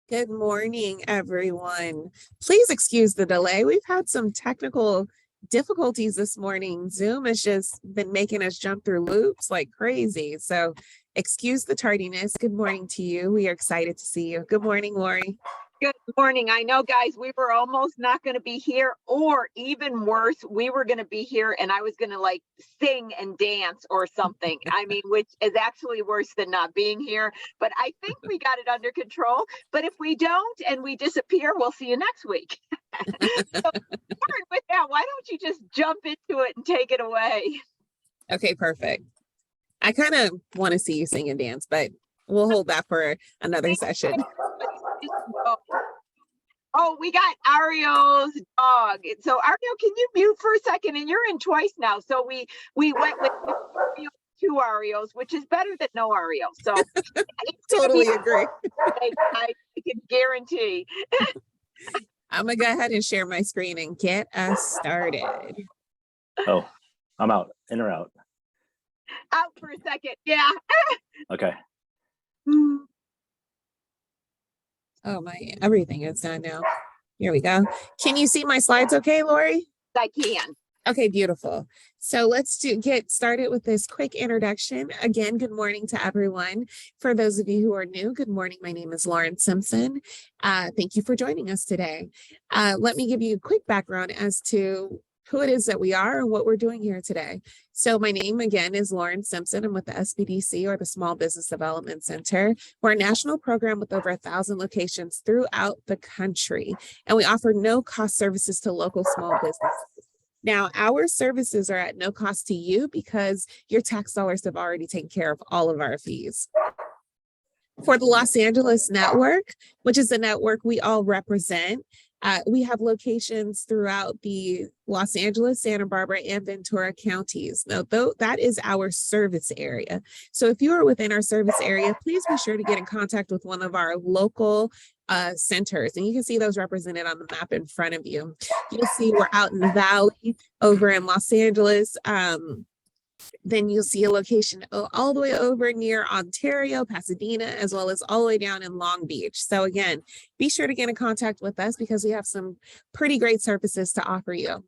Good morning, everyone. Please excuse the delay. We've had some technical difficulties this morning. Zoom has just been making us jump through loops like crazy. So excuse the tardiness. Good morning to you. We are excited to see you. Good morning, Lori. Good morning. I know, guys, we were almost not going to be here, or even worse, we were going to be here and I was going to like sing and dance or something. I mean, which is actually worse than not being here. But I think we got it under control. But if we don't and we disappear, we'll see you next week. So, with that, why don't you just jump into it and take it away? Okay, perfect. I kind of want to see you sing and dance, but we'll hold that for another session. Oh, we got Ariel's dog. So Ariel, can you mute for a second? And you're in twice now. So we went with two Ariels, which is better than no Ariel. So totally agree. I can guarantee. I'm gonna go ahead and share my screen and get us started. Oh, I'm out. In or out? Out for a second. Yeah. Okay. Oh, my everything is done now. Here we go. Can you see my slides okay, Lori? I can. Okay, beautiful. So let's get started with this quick introduction. Again, good morning to everyone. For those of you who are new, good morning. My name is Lauren Simpson. Thank you for joining us today. Let me give you a quick background as to who it is that we are and what we're doing here today. So my name again is Lauren Simpson. I'm with the SBDC, or the Small Business Development Center. We're a national program with over 1,000 locations throughout the country, and we offer no-cost services to local small businesses. Now, our services are at no cost to you because your tax dollars have already taken care of all of our fees. For the Los Angeles network, which is the network we all represent, we have locations throughout the Los Angeles, Santa Barbara, and Ventura counties. Now, that is our service area. So if you are within our service area, please be sure to get in contact with one of our local centers. And you can see those represented on the map in front of you. You'll see we're out in the valley over in Los Angeles. Then you'll see a location all the way over near Ontario, Pasadena, as well as all the way down in Long Beach. So again, be sure to get in contact with us because we have some pretty great services to offer you.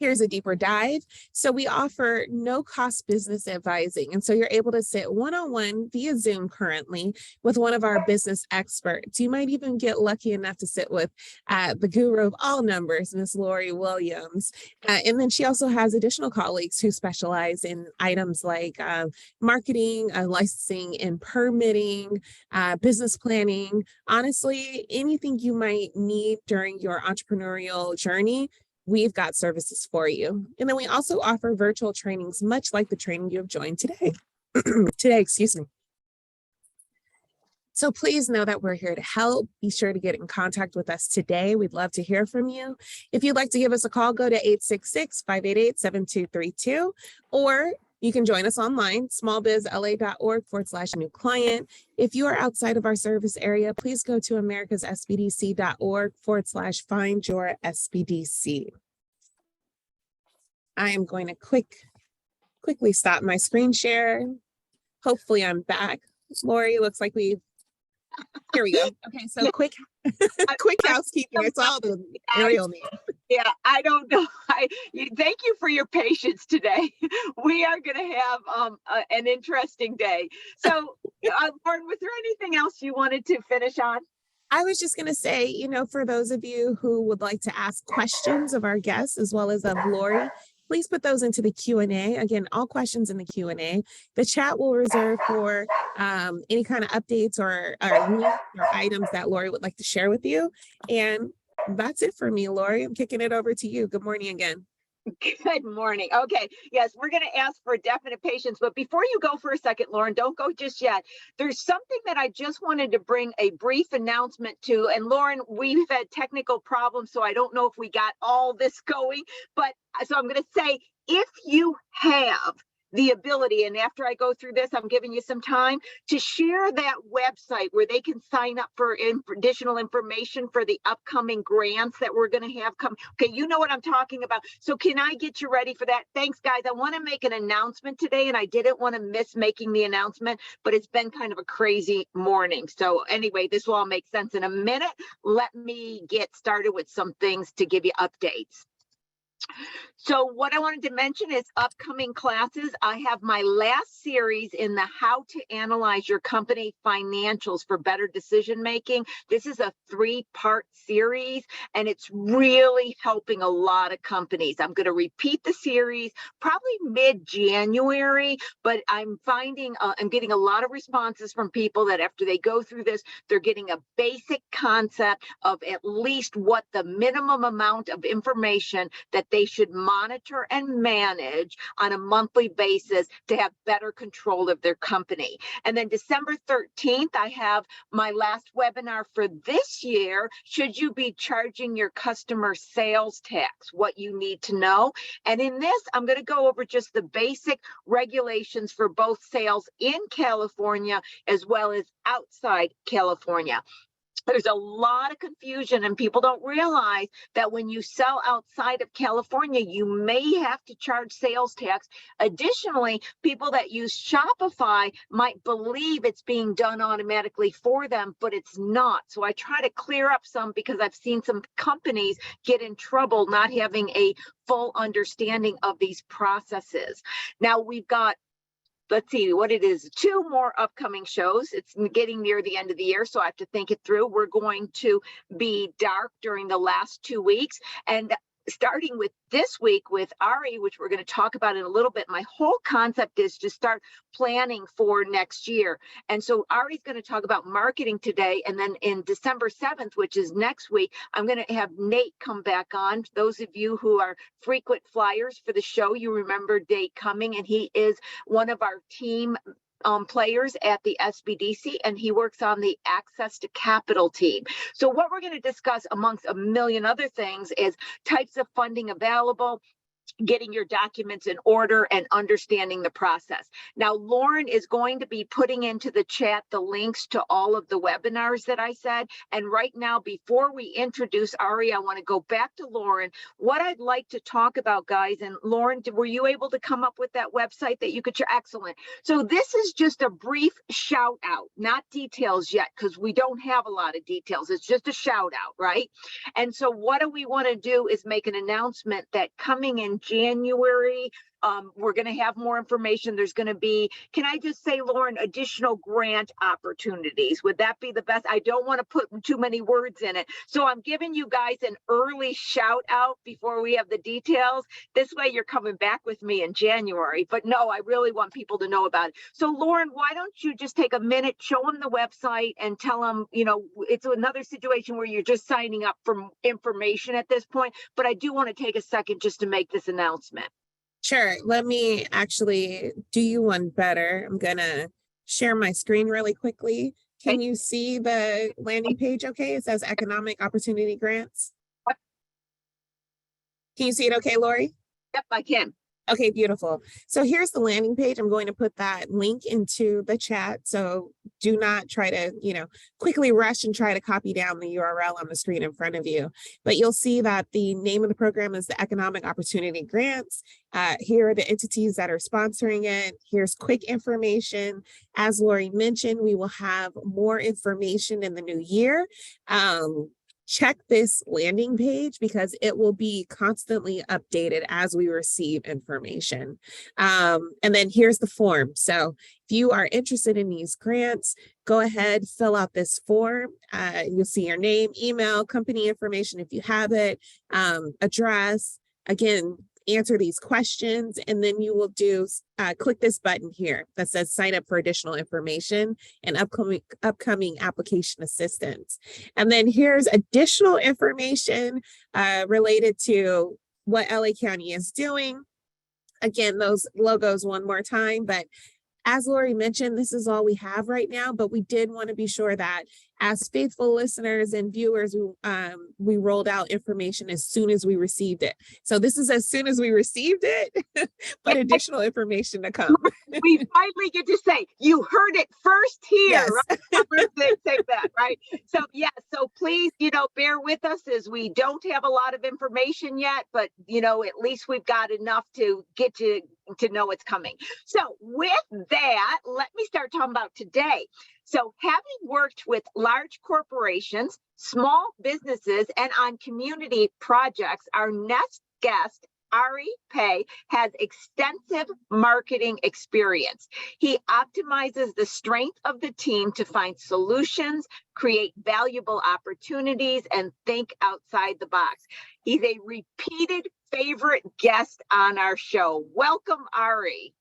Here's a deeper dive. So we offer no-cost business advising. And so you're able to sit one-on-one via Zoom currently with one of our business experts. You might even get lucky enough to sit with the guru of all numbers, Miss Lori Williams. And then she also has additional colleagues who specialize in items like marketing, licensing, and permitting, business planning. Honestly, anything you might need during your entrepreneurial journey, we've got services for you. And then we also offer virtual trainings, much like the training you have joined today. Excuse me. So please know that we're here to help. Be sure to get in contact with us today. We'd love to hear from you. If you'd like to give us a call, go to 866-588-7232, or you can join us online, smallbizla.org/new client. If you are outside of our service area, please go to americassbdc.org/find your SBDC. I am going to quickly stop my screen share. Hopefully I'm back. Lori, looks like here we go. Okay, so quick housekeeping. It's all the Ariel name. Yeah, I don't know. Thank you for your patience today. We are going to have an interesting day. So, Lauren, was there anything else you wanted to finish on? I was just going to say, for those of you who would like to ask questions of our guests as well as of Lori, please put those into the Q&A. Again, all questions in the Q&A. The chat will reserve for any kind of updates or links or items that Lori would like to share with you. And that's it for me, Lori. I'm kicking it over to you. Good morning again. Good morning. Okay. Yes, we're going to ask for definite patience. But before you go for a second, Lauren, don't go just yet. There's something that I just wanted to bring a brief announcement to. And Lauren, we've had technical problems, so I don't know if we got all this going. But so I'm going to say, if you have the ability, and after I go through this, I'm giving you some time to share that website where they can sign up for additional information for the upcoming grants that we're going to have come. Okay, you know what I'm talking about. So can I get you ready for that? Thanks, guys. I want to make an announcement today, and I didn't want to miss making the announcement, but it's been kind of a crazy morning. So anyway, this will all make sense in a minute. Let me get started with some things to give you updates. So what I wanted to mention is upcoming classes. I have my last series in the How to Analyze Your Company Financials for Better Decision Making. This is a 3-part series, and it's really helping a lot of companies. I'm going to repeat the series probably mid-January, but I'm finding I'm getting a lot of responses from people that after they go through this, they're getting a basic concept of at least what the minimum amount of information that they should monitor and manage on a monthly basis to have better control of their company. And then December 13th, I have my last webinar for this year. Should you be charging your customer sales tax? What you need to know. And in this, I'm going to go over just the basic regulations for both sales in California as well as outside California. There's a lot of confusion, and people don't realize that when you sell outside of California, you may have to charge sales tax. Additionally, people that use Shopify might believe it's being done automatically for them, but it's not. So I try to clear up some because I've seen some companies get in trouble not having a full understanding of these processes. Now we've got, let's see what it is, 2 more upcoming shows. It's getting near the end of the year, so I have to think it through. We're going to be dark during the last 2 weeks, and starting with this week with Ari, which we're going to talk about in a little bit, my whole concept is to start planning for next year. And so Ari's going to talk about marketing today. And then in December 7th, which is next week, I'm going to have Nate come back on. Those of you who are frequent flyers for the show, you remember Nate coming, and he is one of our team players at the SBDC, and he works on the access to capital team. So what we're going to discuss amongst a million other things is types of funding available, getting your documents in order, and understanding the process. Now, Lauren is going to be putting into the chat the links to all of the webinars that I said. And right now, before we introduce Ari, I want to go back to Lauren. What I'd like to talk about, guys, and Lauren, were you able to come up with that website that you could share? Excellent. So this is just a brief shout out, not details yet, because we don't have a lot of details. It's just a shout out, right? And so what do we want to do is make an announcement that coming in January, we're going to have more information. There's going to be, can I just say, Lauren, additional grant opportunities? Would that be the best? I don't want to put too many words in it. So I'm giving you guys an early shout out before we have the details. This way you're coming back with me in January. But no, I really want people to know about it. So Lauren, why don't you just take a minute, show them the website and tell them, you know, it's another situation where you're just signing up for information at this point. But I do want to take a second just to make this announcement. Sure. Let me actually do you one better. I'm going to share my screen really quickly. Can you see the landing page okay? It says Economic Opportunity Grants. Can you see it okay, Lori? Yep, I can. Okay, beautiful. So here's the landing page. I'm going to put that link into the chat. So do not try to, quickly rush and try to copy down the URL on the screen in front of you. But you'll see that the name of the program is the Economic Opportunity Grants. Here are the entities that are sponsoring it. Here's quick information. As Lori mentioned, we will have more information in the new year. Check this landing page because it will be constantly updated as we receive information. And then here's the form. So if you are interested in these grants, go ahead, fill out this form. You'll see your name, email, company information if you have it, address. Again, answer these questions, and then you will do click this button here that says sign up for additional information and upcoming application assistance. And then here's additional information related to what LA County is doing. Again, those logos one more time, but as Lori mentioned, this is all we have right now, but we did want to be sure that as faithful listeners and viewers, we rolled out information as soon as we received it. So this is as soon as we received it, but additional information to come. We finally get to say, you heard it first here, Yes. right? They say that, right? So yeah, so please, bear with us as we don't have a lot of information yet, but at least we've got enough to get you to know it's coming. So with that, let me start talking about today. So having worked with large corporations, small businesses, and on community projects, our next guest, Ariel Pe, has extensive marketing experience. He optimizes the strength of the team to find solutions, create valuable opportunities, and think outside the box. He's a repeated favorite guest on our show. Welcome, Ari.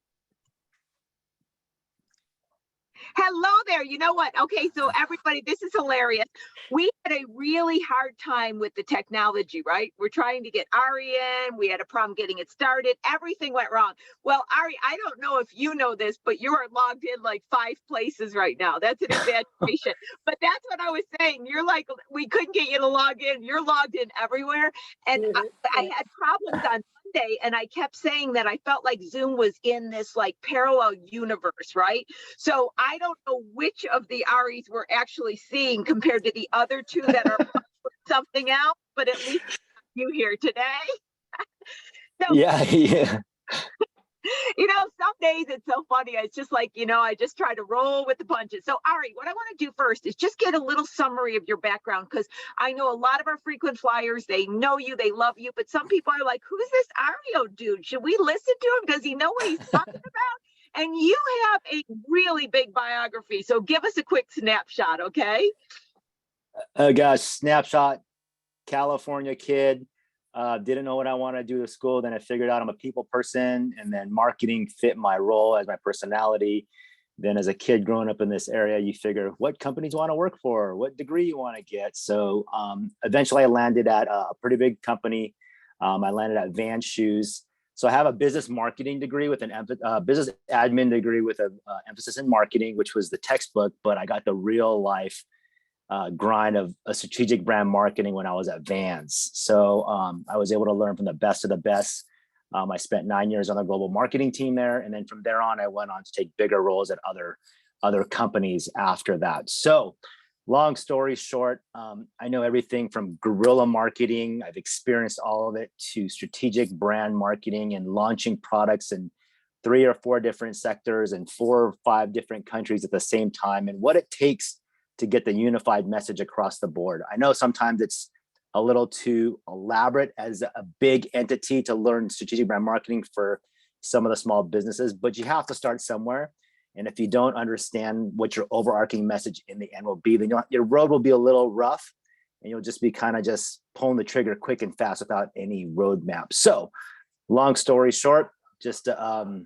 Hello there. You know what? Okay, so everybody, this is hilarious. We had a really hard time with the technology, right? We're trying to get Ari in. We had a problem getting it started. Everything went wrong. Well, Ari, I don't know if you know this, but you are logged in like 5 places right now. That's an exaggeration. But that's what I was saying. You're like, we couldn't get you to log in. You're logged in everywhere. And I had problems on Monday, and I kept saying that I felt like Zoom was in this like parallel universe, right? So I don't know which of the Aries we're actually seeing compared to the other 2 that are something else, but at least you here today. So, Yeah. Some days it's so funny. It's just like, I just try to roll with the punches. So Ari, what I want to do first is just get a little summary of your background, because I know a lot of our frequent flyers, they know you, they love you, but some people are like, who's this Ariel dude? Should we listen to him? Does he know what he's talking about? And you have a really big biography. So give us a quick snapshot, okay? Gosh, snapshot, California kid. Didn't know what I wanted to do at school. Then I figured out I'm a people person, and then marketing fit my role as my personality. Then as a kid growing up in this area, you figure what companies you want to work for, what degree you want to get. So eventually I landed at a pretty big company. I landed at Vans Shoes. So I have a business marketing degree with business admin degree with an emphasis in marketing, which was the textbook, but I got the real life grind of a strategic brand marketing when I was at Vans. So I was able to learn from the best of the best. I spent 9 years on the global marketing team there. And then from there on, I went on to take bigger roles at other companies after that. So long story short, I know everything from guerrilla marketing. I've experienced all of it, to strategic brand marketing and launching products in 3 or 4 different sectors and 4 or 5 different countries at the same time, and what it takes to get the unified message across the board. I know sometimes it's a little too elaborate as a big entity to learn strategic brand marketing for some of the small businesses, but you have to start somewhere. And if you don't understand what your overarching message in the end will be, then your road will be a little rough, and you'll just be kind of just pulling the trigger quick and fast without any roadmap. So long story short, just to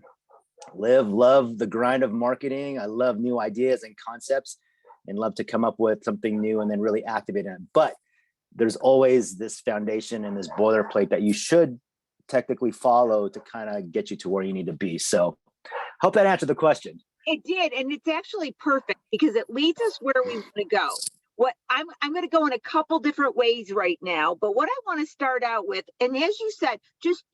love the grind of marketing. I love new ideas and concepts, and love to come up with something new and then really activate it. But there's always this foundation and this boilerplate that you should technically follow to kind of get you to where you need to be. So hope that answered the question. It did. And it's actually perfect because it leads us where we want to go. What I'm going to go in a couple different ways right now, but what I want to start out with, and as you said, just,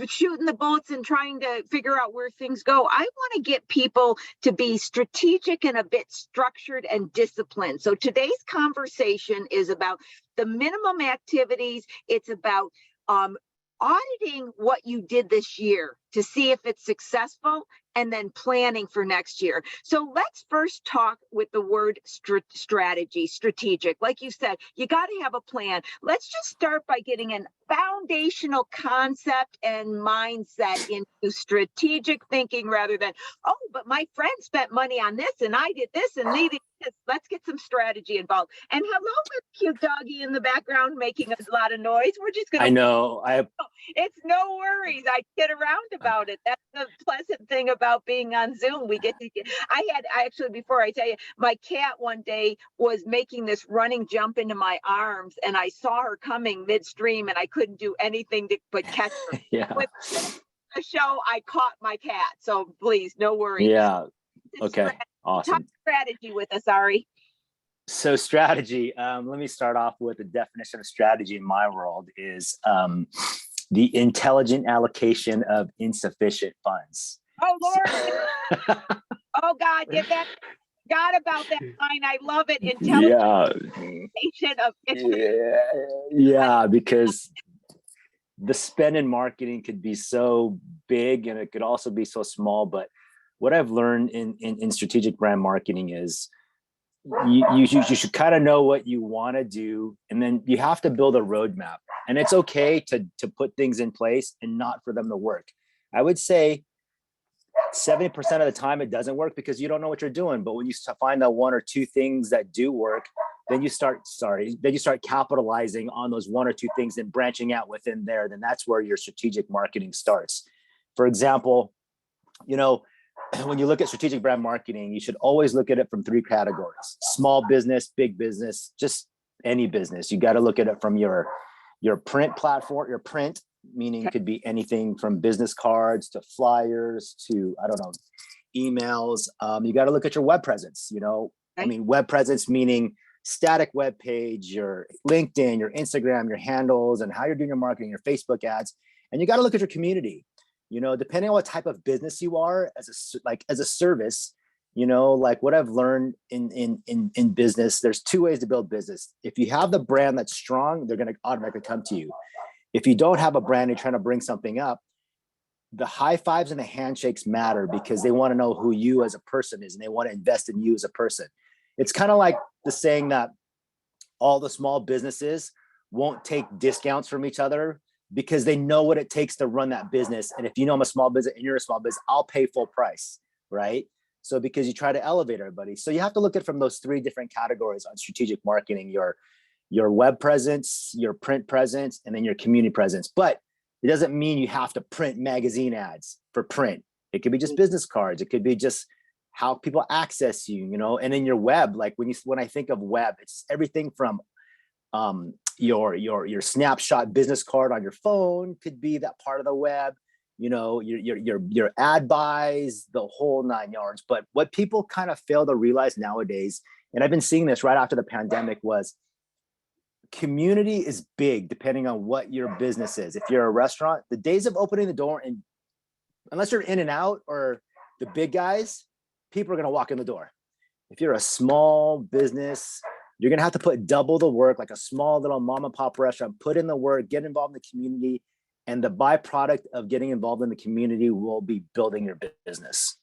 shooting the bullets and trying to figure out where things go. I want to get people to be strategic and a bit structured and disciplined. So today's conversation is about the minimum activities. It's about auditing what you did this year to see if it's successful, and then planning for next year. So let's first talk with the word strategy, strategic. Like you said, you got to have a plan. Let's just start by getting an foundational concept and mindset into strategic thinking rather than, oh, but my friend spent money on this and I did this and they did this. Let's get some strategy involved. And hello, with cute doggy in the background making a lot of noise. We're just going to. I know. It's no worries. I get around about it. That's the pleasant thing about being on Zoom. I actually, before I tell you, my cat one day was making this running jump into my arms, and I saw her coming midstream, and I couldn't do anything but catch her. Yeah. With the show, I caught my cat. So please, no worries. Yeah. Okay. Awesome. Talk strategy with us, Ari. So strategy, let me start off with the definition of strategy in my world is the intelligent allocation of insufficient funds. Oh, Lord. Oh, God, get that. God about that line. I love it. Intelligent of yeah, because the spend in marketing could be so big and it could also be so small. But what I've learned in strategic brand marketing is you should kind of know what you want to do, and then you have to build a roadmap. And it's okay to put things in place and not for them to work. I would say 70% of the time it doesn't work because you don't know what you're doing. But when you find that one or two things that do work, then you start capitalizing on those one or two things and branching out within there. Then that's where your strategic marketing starts. For example, when you look at strategic brand marketing, you should always look at it from three categories: small business, big business, just any business. You got to look at it from your print platform, your print, meaning it could be anything from business cards to flyers to, I don't know, emails. You got to look at your web presence, I mean, web presence, meaning static web page, your LinkedIn, your Instagram, your handles, and how you're doing your marketing, your Facebook ads. And you got to look at your community, depending on what type of business you are as a service, like what I've learned in business, there's two ways to build business. If you have the brand that's strong, they're going to automatically come to you. If you don't have a brand and you're trying to bring something up, the high fives and the handshakes matter because they want to know who you as a person is and they want to invest in you as a person. It's kind of like the saying that all the small businesses won't take discounts from each other because they know what it takes to run that business. And if you know I'm a small business and you're a small business, I'll pay full price, right? So because you try to elevate everybody. So you have to look at from those three different categories on strategic marketing: your web presence, your print presence, and then your community presence. But it doesn't mean you have to print magazine ads for print. It could be just business cards. It could be just how people access you, and then your web. Like when I think of web, it's everything from your snapshot business card on your phone could be that part of the web, your ad buys, the whole 9 yards. But what people kind of fail to realize nowadays, and I've been seeing this right after the pandemic, was community is big depending on what your business is. If you're a restaurant, the days of opening the door, and unless you're In and Out or the big guys, people are going to walk in the door. If you're a small business, you're going to have to put double the work, like a small little mom and pop restaurant. Put in the work, get involved in the community, and the byproduct of getting involved in the community will be building your business.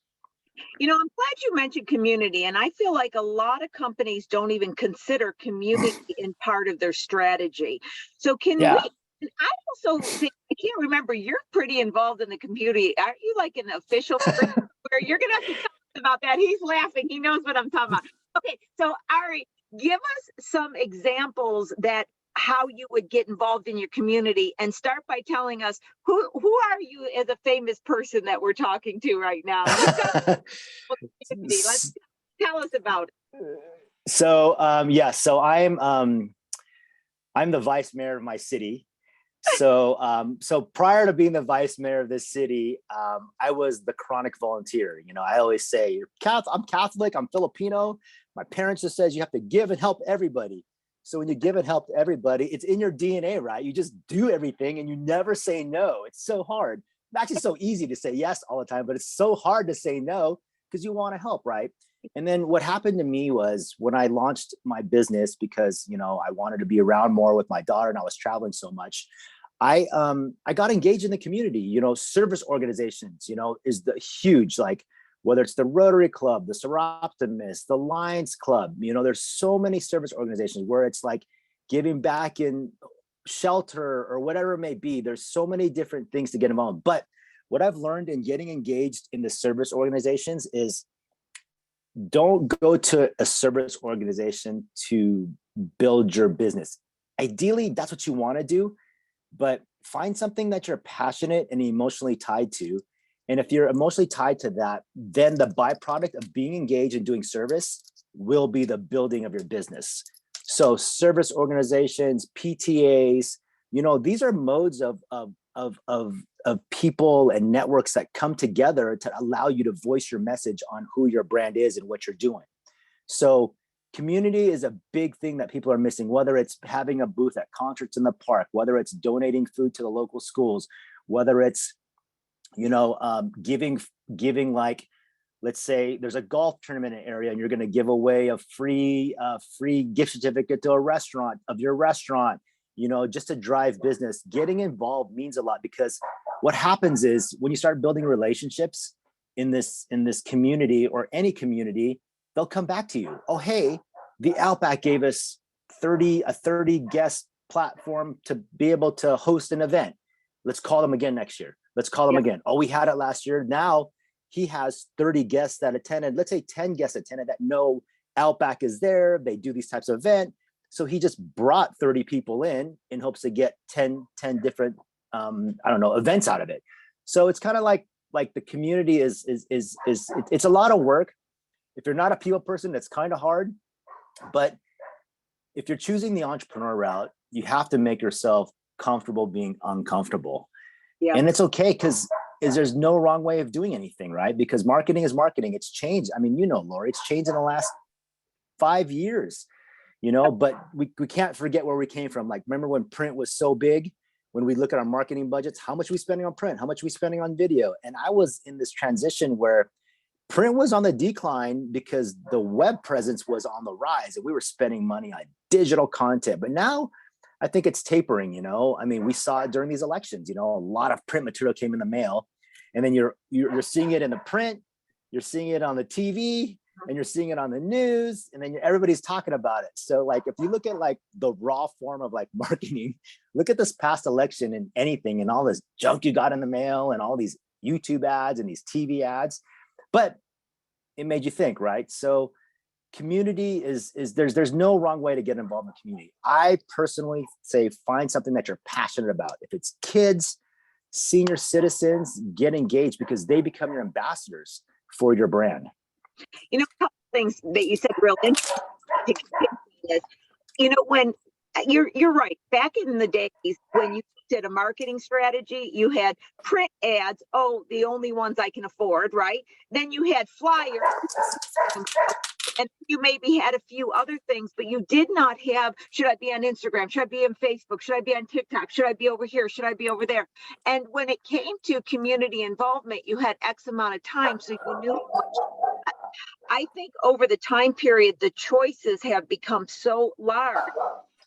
I'm glad you mentioned community, and I feel like a lot of companies don't even consider community in part of their strategy. So can we? And I also think, I can't remember, you're pretty involved in the community. Aren't you like an official where you're going to have to tell us about that? He's laughing. He knows what I'm talking about. Okay, so Ari, give us some examples that how you would get involved in your community, and start by telling us who are you as a famous person that we're talking to right now. Let's tell us about it. So so I'm the vice mayor of my city. So prior to being the vice mayor of this city, I was the chronic volunteer. I always say, I'm Catholic, I'm Filipino. My parents just says you have to give and help everybody. So when you give and help everybody, it's in your DNA, right? You just do everything and you never say no. It's so hard. It's actually so easy to say yes all the time, but it's so hard to say no because you want to help, right? And then what happened to me was when I launched my business, because I wanted to be around more with my daughter and I was traveling so much, I got engaged in the community. Service organizations, is the huge, like whether it's the Rotary Club, the Seroptimus, the Lions Club, there's so many service organizations where it's like giving back in shelter or whatever it may be. There's so many different things to get involved. But what I've learned in getting engaged in the service organizations is don't go to a service organization to build your business. Ideally, that's what you want to do, but find something that you're passionate and emotionally tied to. And if you're emotionally tied to that, then the byproduct of being engaged and doing service will be the building of your business. So service organizations, PTAs, these are modes of people and networks that come together to allow you to voice your message on who your brand is and what you're doing. So community is a big thing that people are missing, whether it's having a booth at concerts in the park, whether it's donating food to the local schools, whether it's, giving like, let's say there's a golf tournament in an area and you're going to give away a free gift certificate to a restaurant of your restaurant, just to drive business. Getting involved means a lot, because what happens is when you start building relationships in this community or any community, they'll come back to you. Oh, hey, the Outback gave us a 30 guest platform to be able to host an event. Let's call them again next year. Let's call them again. Oh, we had it last year. Now he has 30 guests that attended. Let's say 10 guests attended that know Outback is there. They do these types of event. So he just brought 30 people in hopes to get 10 different, events out of it. So it's kind of like the community is it's a lot of work. If you're not a people person, it's kind of hard. But if you're choosing the entrepreneur route, you have to make yourself comfortable being uncomfortable. Yeah. And it's okay, because there's no wrong way of doing anything, right? Because marketing is marketing. It's changed. I mean, Lori, it's changed in the last 5 years, but we can't forget where we came from. Like, remember when print was so big? When we look at our marketing budgets, how much are we spending on print? How much are we spending on video? And I was in this transition where print was on the decline because the web presence was on the rise and we were spending money on digital content. But now I think it's tapering, I mean, we saw it during these elections, a lot of print material came in the mail, and then you're seeing it in the print, you're seeing it on the TV, and you're seeing it on the news, and then everybody's talking about it. So like, if you look at like the raw form of like marketing, look at this past election and anything and all this junk you got in the mail and all these YouTube ads and these TV ads, but it made you think, right? So community is there's no wrong way to get involved in the community. I personally say find something that you're passionate about. If it's kids, senior citizens, get engaged, because they become your ambassadors for your brand. A couple things that you said real interesting is, when you're right. Back in the days when you did a marketing strategy, you had print ads. Oh, the only ones I can afford, right? Then you had flyers. And you maybe had a few other things, but you did not have, should I be on Instagram? Should I be on Facebook? Should I be on TikTok? Should I be over here? Should I be over there? And when it came to community involvement, you had X amount of time, so you knew how much. I think over the time period, the choices have become so large.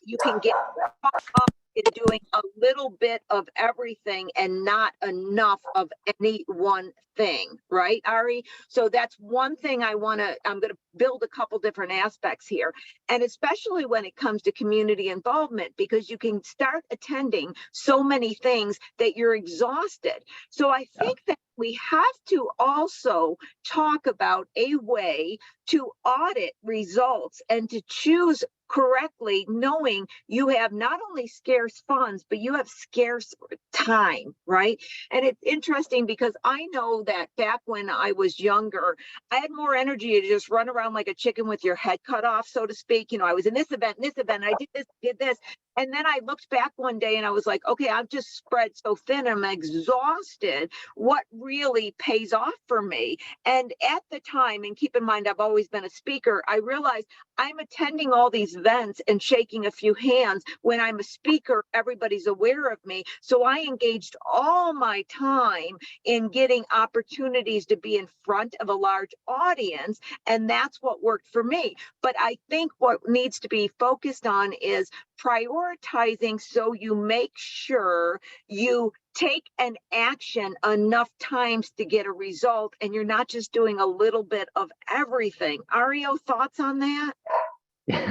You can get caught up in doing a little bit of everything and not enough of any one thing, right, Ari? So that's one thing I'm going to build a couple different aspects here. And especially when it comes to community involvement, because you can start attending so many things that you're exhausted. So I think that we have to also talk about a way to audit results and to choose correctly, knowing you have not only scarce funds, but you have scarce time, right? And it's interesting because I know that back when I was younger, I had more energy to just run around like a chicken with your head cut off, so to speak. I was in this event, I did this. And then I looked back one day and I was like, okay, I've just spread so thin, I'm exhausted. What really pays off for me? And at the time, and keep in mind, I've always been a speaker, I realized I'm attending all these events and shaking a few hands. When I'm a speaker, everybody's aware of me. So I engaged all my time in getting opportunities to be in front of a large audience. And that's what worked for me. But I think what needs to be focused on is prioritizing, so you make sure you take an action enough times to get a result, and you're not just doing a little bit of everything. Ariel, thoughts on that?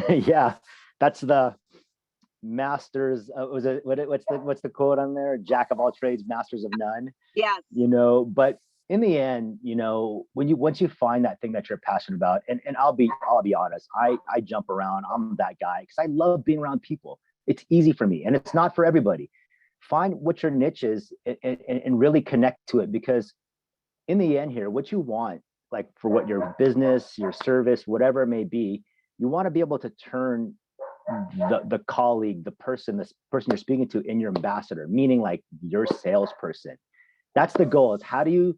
Yeah, that's the masters. What's the quote on there? Jack of all trades, masters of none. Yes. But in the end, once you find that thing that you're passionate about, and I'll be honest, I jump around. I'm that guy because I love being around people. It's easy for me, and it's not for everybody. Find what your niche is and really connect to it, because in the end here, what you want, like for what your business, your service, whatever it may be, you want to be able to turn the colleague, this person you're speaking to, in your ambassador, meaning like your salesperson. That's the goal. Is how do you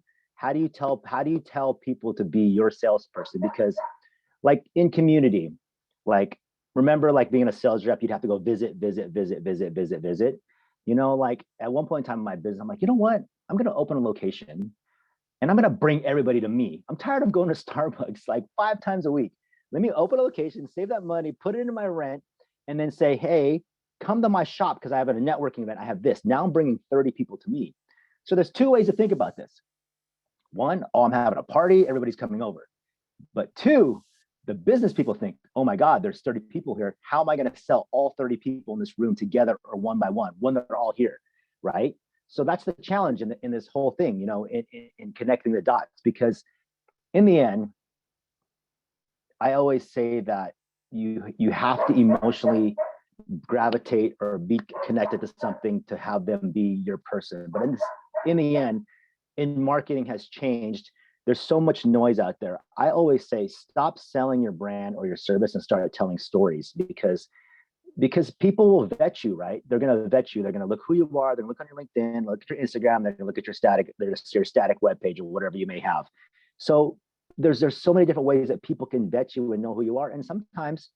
tell people to be your salesperson? Because like in community, Like, remember, like being a sales rep, you'd have to go visit. You know, like at one point in time in my business, I'm like, you know what? I'm going to open a location and I'm going to bring everybody to me. I'm tired of going to Starbucks like 5 times a week. Let me open a location, save that money, put it into my rent, and then say, hey, come to my shop because I have a networking event. I have this. Now I'm bringing 30 people to me. So there's 2 ways to think about this. One, oh, I'm having a party, everybody's coming over. But 2, the business people think, oh my God, there's 30 people here. How am I going to sell all 30 people in this room together or one by one when they're all here, right? So that's the challenge in this whole thing, you know, in connecting the dots, because in the end, I always say that you have to emotionally gravitate or be connected to something to have them be your person. But in the end, in marketing has changed. There's so much noise out there. I always say, stop selling your brand or your service and start telling stories, because people will vet you, right? They're going to vet you. They're going to look who you are. They're going to look on your LinkedIn, look at your Instagram. They're going to look at your static web page or whatever you may have. So there's so many different ways that people can vet you and know who you are. And sometimes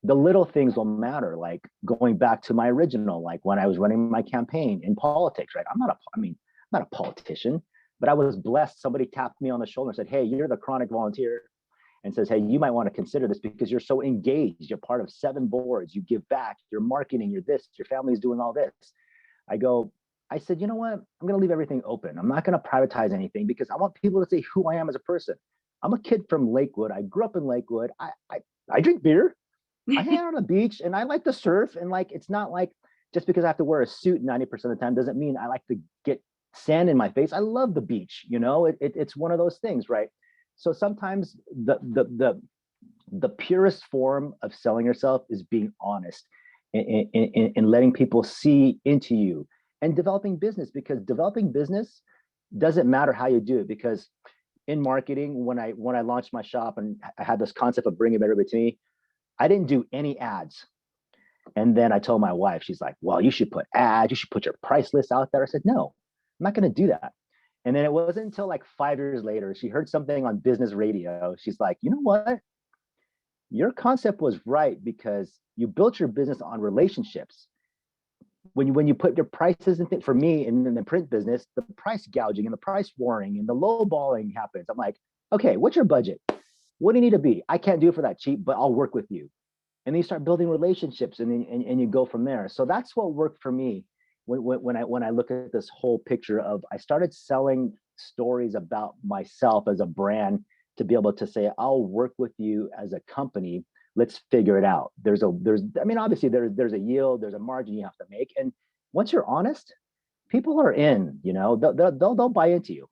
the little things will matter. Like going back to my original, like when I was running my campaign in politics, right? I'm not a politician, but I was blessed. Somebody tapped me on the shoulder and said, hey, you're the chronic volunteer, and says, hey, you might want to consider this because you're so engaged. You're part of 7 boards. You give back. You're marketing. You're this. Your family's doing all this. I said, you know what? I'm going to leave everything open. I'm not going to privatize anything because I want people to see who I am as a person. I'm a kid from Lakewood. I grew up in Lakewood. I drink beer. I hang out on the beach and I like to surf. And like, it's not like just because I have to wear a suit 90% of the time doesn't mean I like to get sand in my face. I love the beach. You know, it's one of those things, right? So sometimes the purest form of selling yourself is being honest and letting people see into you and developing business, because developing business doesn't matter how you do it. Because in marketing, when I launched my shop and I had this concept of bringing everybody to me, I didn't do any ads. And then I told my wife, she's like, well, you should put ads, you should put your price list out there. I said, no, I'm not going to do that. And then it wasn't until like 5 years later, she heard something on business radio. She's like, you know what? Your concept was right, because you built your business on relationships. When you put your prices and things, for me in the print business, the price gouging and the price warring and the low balling happens. I'm like, okay, what's your budget? What do you need to be? I can't do it for that cheap, but I'll work with you. And then you start building relationships, and you go from there. So that's what worked for me when I look at this whole picture of, I started selling stories about myself as a brand to be able to say, I'll work with you as a company. Let's figure it out. Obviously there's a yield, there's a margin you have to make. And once you're honest, people are in, you know, they'll buy into you.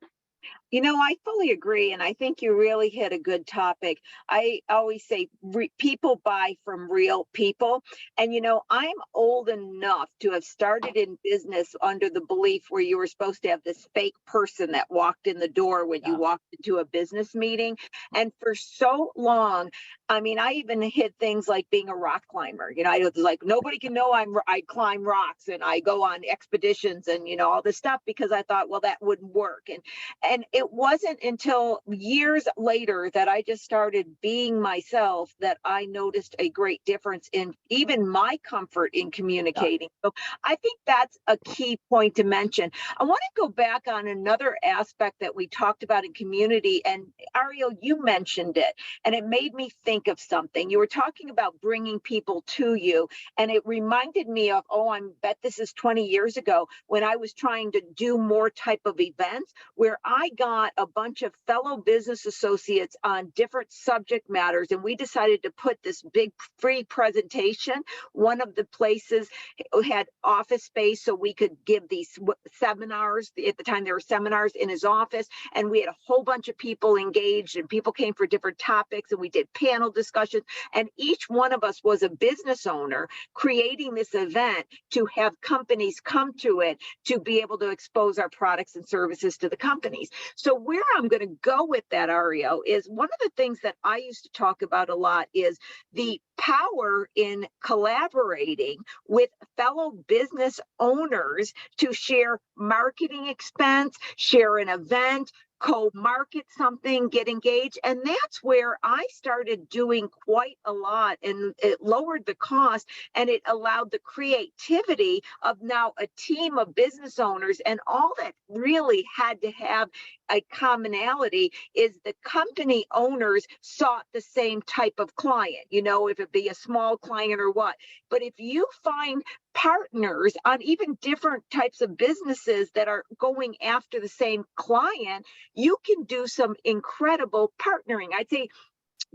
You know, I fully agree. And I think you really hit a good topic. I always say people buy from real people. And, you know, I'm old enough to have started in business under the belief where you were supposed to have this fake person that walked in the door when you walked into a business meeting. And for so long, I mean, I even hit things like being a rock climber. You know, I was like, nobody can know I climb rocks and I go on expeditions and, you know, all this stuff, because I thought, well, that wouldn't work. And it wasn't until years later that I just started being myself that I noticed a great difference in even my comfort in communicating. So I think that's a key point to mention. I want to go back on another aspect that we talked about in community. And Ariel, you mentioned it, and it made me think of something. You were talking about bringing people to you, and it reminded me of, I bet this is 20 years ago when I was trying to do more type of events where I got a bunch of fellow business associates on different subject matters, and we decided to put this big free presentation. One of the places had office space, so we could give these seminars. At the time, there were seminars in his office, and we had a whole bunch of people engaged, and people came for different topics, and we did panel discussions, and each one of us was a business owner creating this event to have companies come to it to be able to expose our products and services to the companies. So where I'm going to go with that, Ariel, is one of the things that I used to talk about a lot is the power in collaborating with fellow business owners to share marketing expense, share an event, co-market something, get engaged. And that's where I started doing quite a lot, and it lowered the cost and it allowed the creativity of now a team of business owners. And all that really had to have a commonality is the company owners sought the same type of client, if it be a small client or what. But if you find partners on even different types of businesses that are going after the same client, you can do some incredible partnering. I'd say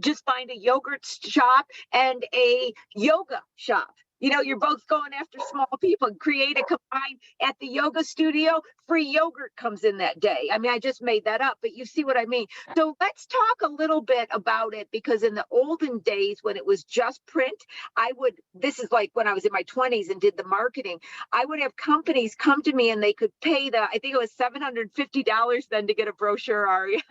just find a yogurt shop and a yoga shop. You're both going after small people. Create a combine at the yoga studio. Free yogurt comes in that day. I mean, I just made that up, but you see what I mean. So let's talk a little bit about it, because in the olden days when it was just print, this is like when I was in my 20s and did the marketing, I would have companies come to me and they could pay I think it was $750 then to get a brochure, Aria,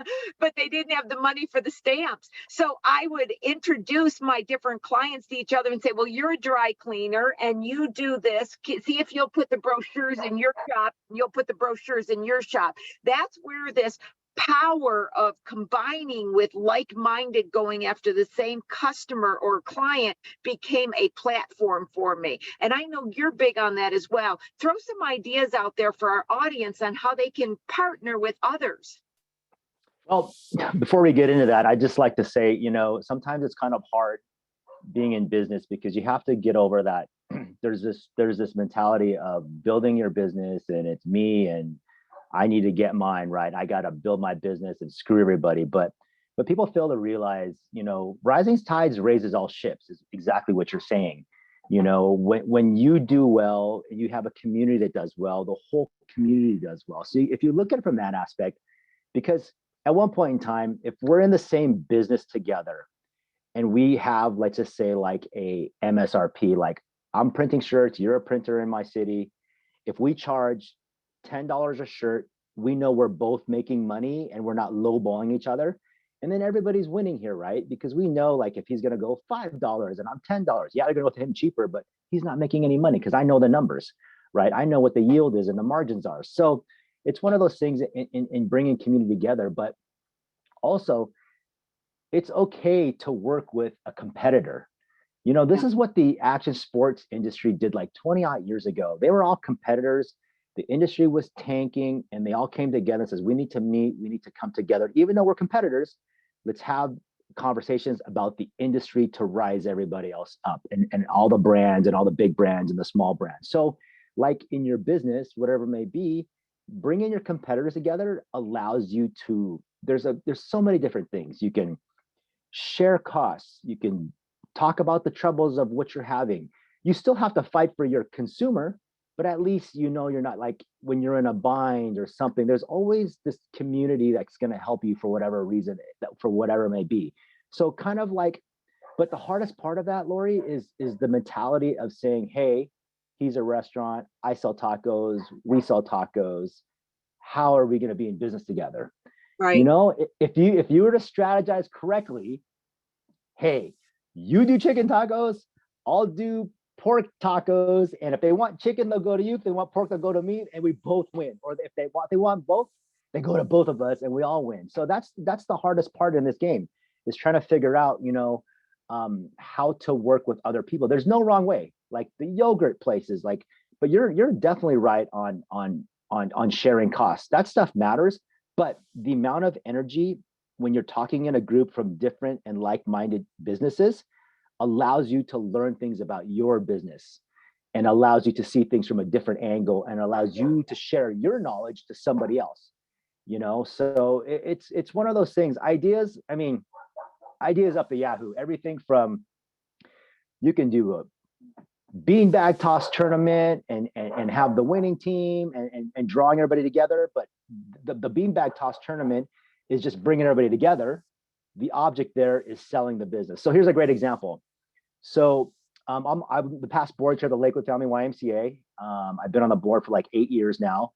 but they didn't have the money for the stamps. So I would introduce my different clients to each other and say, well, you're a dry cleaner and you do this. See if you'll put the brochures in your shop, and you'll put the brochures in your shop. That's where this power of combining with like-minded, going after the same customer or client, became a platform for me. And I know you're big on that as well. Throw some ideas out there for our audience on how they can partner with others. Well, before we get into that, I just like to say, sometimes it's kind of hard being in business because you have to get over that. There's this mentality of building your business and it's me and I need to get mine right. I got to build my business and screw everybody. But people fail to realize, rising tides raises all ships is exactly what you're saying. When you do well, you have a community that does well, the whole community does well. So if you look at it from that aspect, because at one point in time, if we're in the same business together and we have, let's just say like a MSRP, like I'm printing shirts, you're a printer in my city. If we charge $10 a shirt, we know we're both making money and we're not lowballing each other. And then everybody's winning here, right? Because we know like if he's going to go $5 and I'm $10, yeah, they're going to go to him cheaper, but he's not making any money because I know the numbers, right? I know what the yield is and the margins are. So it's one of those things in bringing community together, but also it's okay to work with a competitor. This is what the action sports industry did like 20 odd years ago. They were all competitors. The industry was tanking and they all came together and says, we need to meet, we need to come together. Even though we're competitors, let's have conversations about the industry to rise everybody else up and all the brands and all the big brands and the small brands. So like in your business, whatever it may be, bringing your competitors together allows you to, there's so many different things. You can share costs. You can talk about the troubles of what you're having. You still have to fight for your consumer, but at least you're not like when you're in a bind or something, there's always this community that's going to help you for whatever reason, for whatever it may be. So kind of like, but the hardest part of that, Lori, is the mentality of saying, hey, he's a restaurant, I sell tacos, we sell tacos. How are we going to be in business together? Right. If you were to strategize correctly, hey, you do chicken tacos, I'll do pork tacos, and if they want chicken, they'll go to you. If they want pork, they'll go to me, and we both win. Or if they want both, they go to both of us, and we all win. So that's the hardest part in this game, is trying to figure out, how to work with other people. There's no wrong way, like the yogurt places, like, but you're definitely right on sharing costs. That stuff matters, but the amount of energy when you're talking in a group from different and like-minded businesses allows you to learn things about your business and allows you to see things from a different angle and allows you to share your knowledge to somebody else, so it's one of those things. Ideas up the Yahoo, everything from, you can do a beanbag toss tournament and have the winning team and drawing everybody together, but the beanbag toss tournament is just bringing everybody together. The object there is selling the business. So here's a great example. So I'm the past board chair of the Lakewood Family YMCA. I've been on the board for like 8 years now.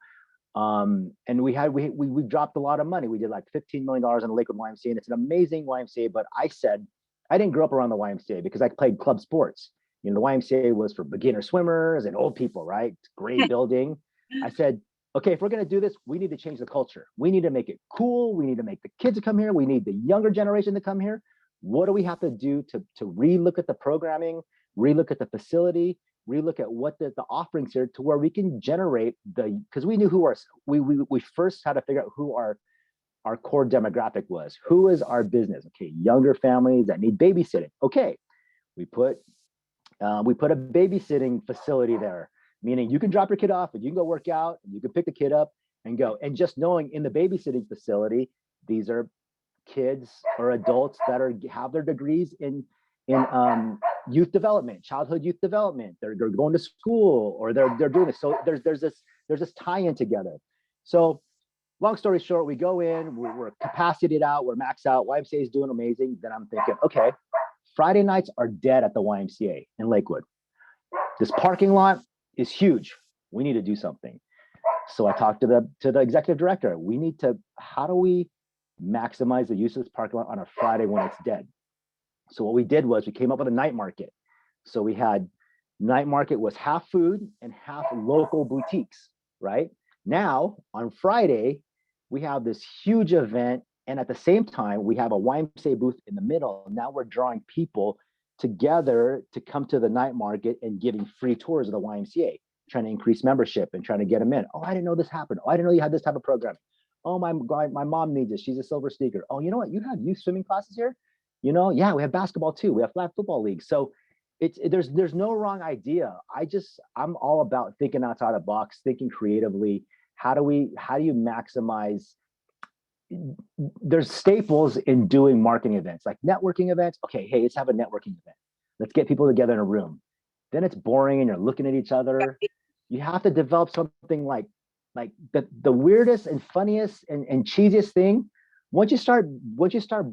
And we dropped a lot of money. We did like $15 million in the Lakewood YMCA, and it's an amazing YMCA. But I said, I didn't grow up around the YMCA because I played club sports. The YMCA was for beginner swimmers and old people, right? Great building. I said, okay, if we're going to do this, we need to change the culture. We need to make it cool. We need to make the kids to come here. We need the younger generation to come here. What do we have to do to relook at the programming, relook at the facility, relook at what the offerings here, to where we can generate because we knew we first had to figure out who our core demographic was. Who is our business? Okay, younger families that need babysitting. Okay, we put a babysitting facility there, meaning you can drop your kid off and you can go work out, and you can pick the kid up and go. And just knowing in the babysitting facility, these are kids or adults that have their degrees in youth development, childhood youth development. They're going to school, or they're doing this. So there's this tie-in together. So long story short, we go in, we're capacitated out, we're maxed out. YMCA is doing amazing. Then I'm thinking, okay, Friday nights are dead at the YMCA in Lakewood. This parking lot is huge. We need to do something. So I talked to the executive director. How do we maximize the use of this parking lot on a Friday when it's dead? So what we did was we came up with a night market. So we had night market was half food and half local boutiques, right? Now on Friday, we have this huge event. And at the same time, we have a YMCA booth in the middle. Now we're drawing people together to come to the night market and giving free tours of the YMCA, trying to increase membership and trying to get them in. Oh, I didn't know this happened. Oh, I didn't know you had this type of program. Oh, my God, my mom needs this. She's a silver sneaker. Oh, you know what? You have youth swimming classes here? Yeah, we have basketball too. We have flag football leagues. So there's no wrong idea. I'm all about thinking outside the box, thinking creatively. How do you maximize? There's staples in doing marketing events, like networking events. Okay, hey, let's have a networking event. Let's get people together in a room. Then it's boring and you're looking at each other. You have to develop something like the weirdest and funniest and cheesiest thing. Once you start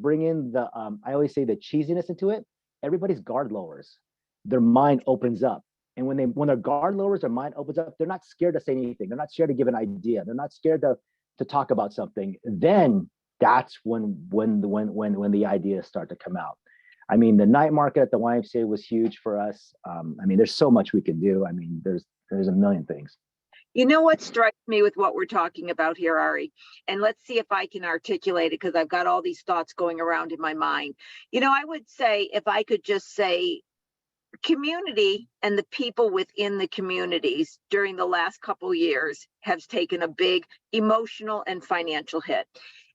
bringing the I always say the cheesiness into it, everybody's guard lowers. Their mind opens up. And when their guard lowers, their mind opens up. They're not scared to say anything. They're not scared to give an idea. They're not scared to talk about something. Then that's when the ideas start to come out. I mean, the night market at the YMCA was huge for us. I mean, there's so much we can do. I mean, there's a million things. You know what strikes me with what we're talking about here, Ari? And let's see if I can articulate it, because I've got all these thoughts going around in my mind. I would say, if I could just say, community and the people within the communities during the last couple of years have taken a big emotional and financial hit.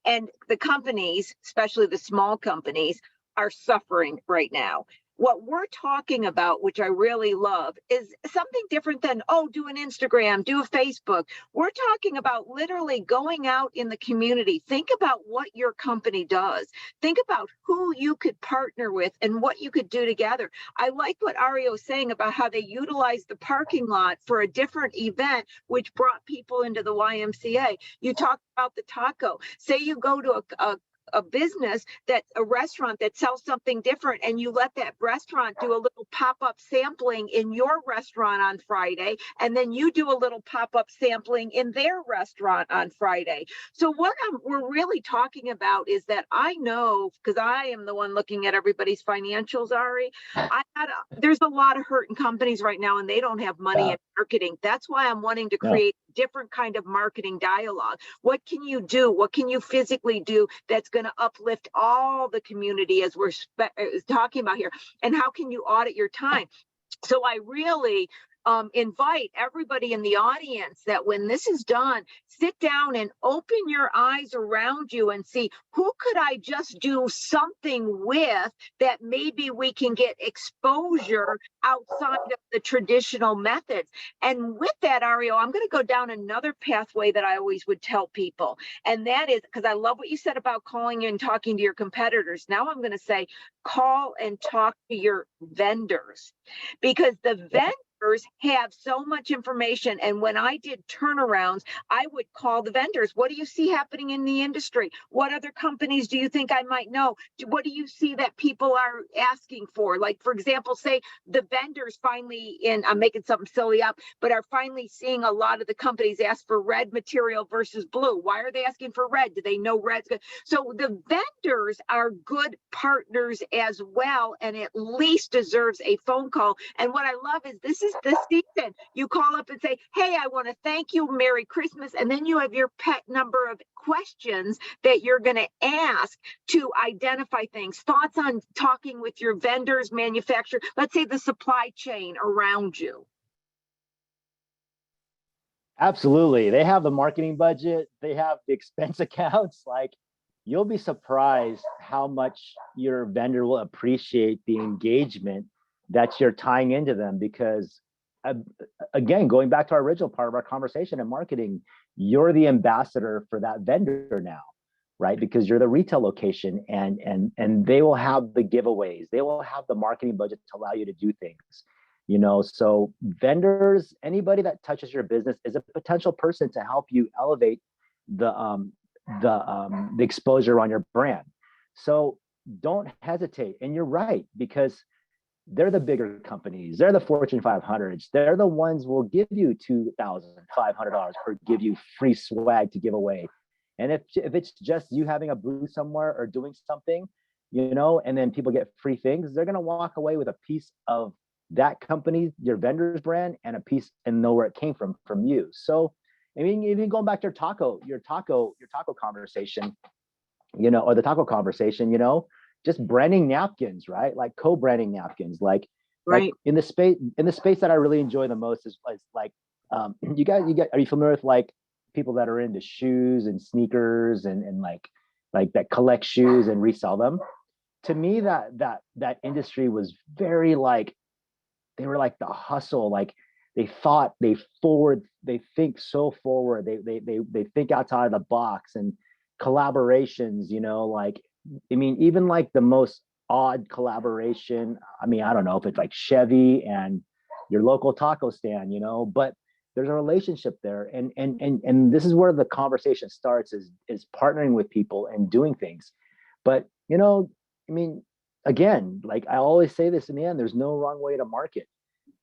And the companies, especially the small companies, are suffering right now. What we're talking about, which I really love, is something different than, do an Instagram, do a Facebook. We're talking about literally going out in the community. Think about what your company does. Think about who you could partner with and what you could do together. I like what Ariel is saying about how they utilized the parking lot for a different event, which brought people into the YMCA. You talked about the taco. Say you go to a business, that's a restaurant that sells something different, and you let that restaurant do a little pop-up sampling in your restaurant on Friday, and then you do a little pop-up sampling in their restaurant on Friday. So what we're really talking about is that I know, because I am the one looking at everybody's financials, Ari, there's a lot of hurting companies right now, and they don't have money in marketing. That's why I'm wanting to create different kind of marketing dialogue. What can you do? What can you physically do that's going to uplift all the community, as we're talking about here? And how can you audit your time? So I really invite everybody in the audience that when this is done, sit down and open your eyes around you and see, who could I just do something with that maybe we can get exposure outside of the traditional methods. And with that, Ariel, I'm going to go down another pathway that I always would tell people. And that is, because I love what you said about calling and talking to your competitors. Now I'm going to say, call and talk to your vendors, because the vendors have so much information. And when I did turnarounds, I would call the vendors. What do you see happening in the industry? What other companies do you think I might know? What do you see that people are asking for? Like, for example, say the vendors finally, I'm making something silly up, but are finally seeing a lot of the companies ask for red material versus blue. Why are they asking for red? Do they know red's good? So the vendors are good partners as well, and at least deserves a phone call. And what I love is this is tis the season. You call up and say, hey, I want to thank you, Merry Christmas. And then you have your pet number of questions that you're going to ask to identify things. Thoughts on talking with your vendors, manufacturer, let's say the supply chain around you. Absolutely. They have the marketing budget, they have the expense accounts. Like, you'll be surprised how much your vendor will appreciate the engagement that you're tying into them. Because again, going back to our original part of our conversation in marketing, you're the ambassador for that vendor now, right? Because you're the retail location, and they will have the giveaways, they will have the marketing budget to allow you to do things. So vendors, anybody that touches your business is a potential person to help you elevate the exposure on your brand. So don't hesitate. And you're right, because they're the bigger companies, they're the Fortune 500s, they're the ones who will give you $2,500 or give you free swag to give away. And if it's just you having a booth somewhere or doing something, and then people get free things, they're going to walk away with a piece of that company, your vendor's brand, and a piece, and know where it came from you. So, I mean, even going back to your taco conversation, or the taco conversation, just branding napkins, right? Like co-branding napkins, like in the space that I really enjoy the most is like, you guys, are you familiar with like people that are into shoes and sneakers and like that collect shoes and resell them? To me, that industry was very like, they were like the hustle, like they think so forward, they think outside of the box, and collaborations, like, I mean, even like the most odd collaboration, I mean, I don't know if it's like Chevy and your local taco stand, but there's a relationship there, and this is where the conversation starts, is partnering with people and doing things. But I mean, again, like I always say this in the end, there's no wrong way to market,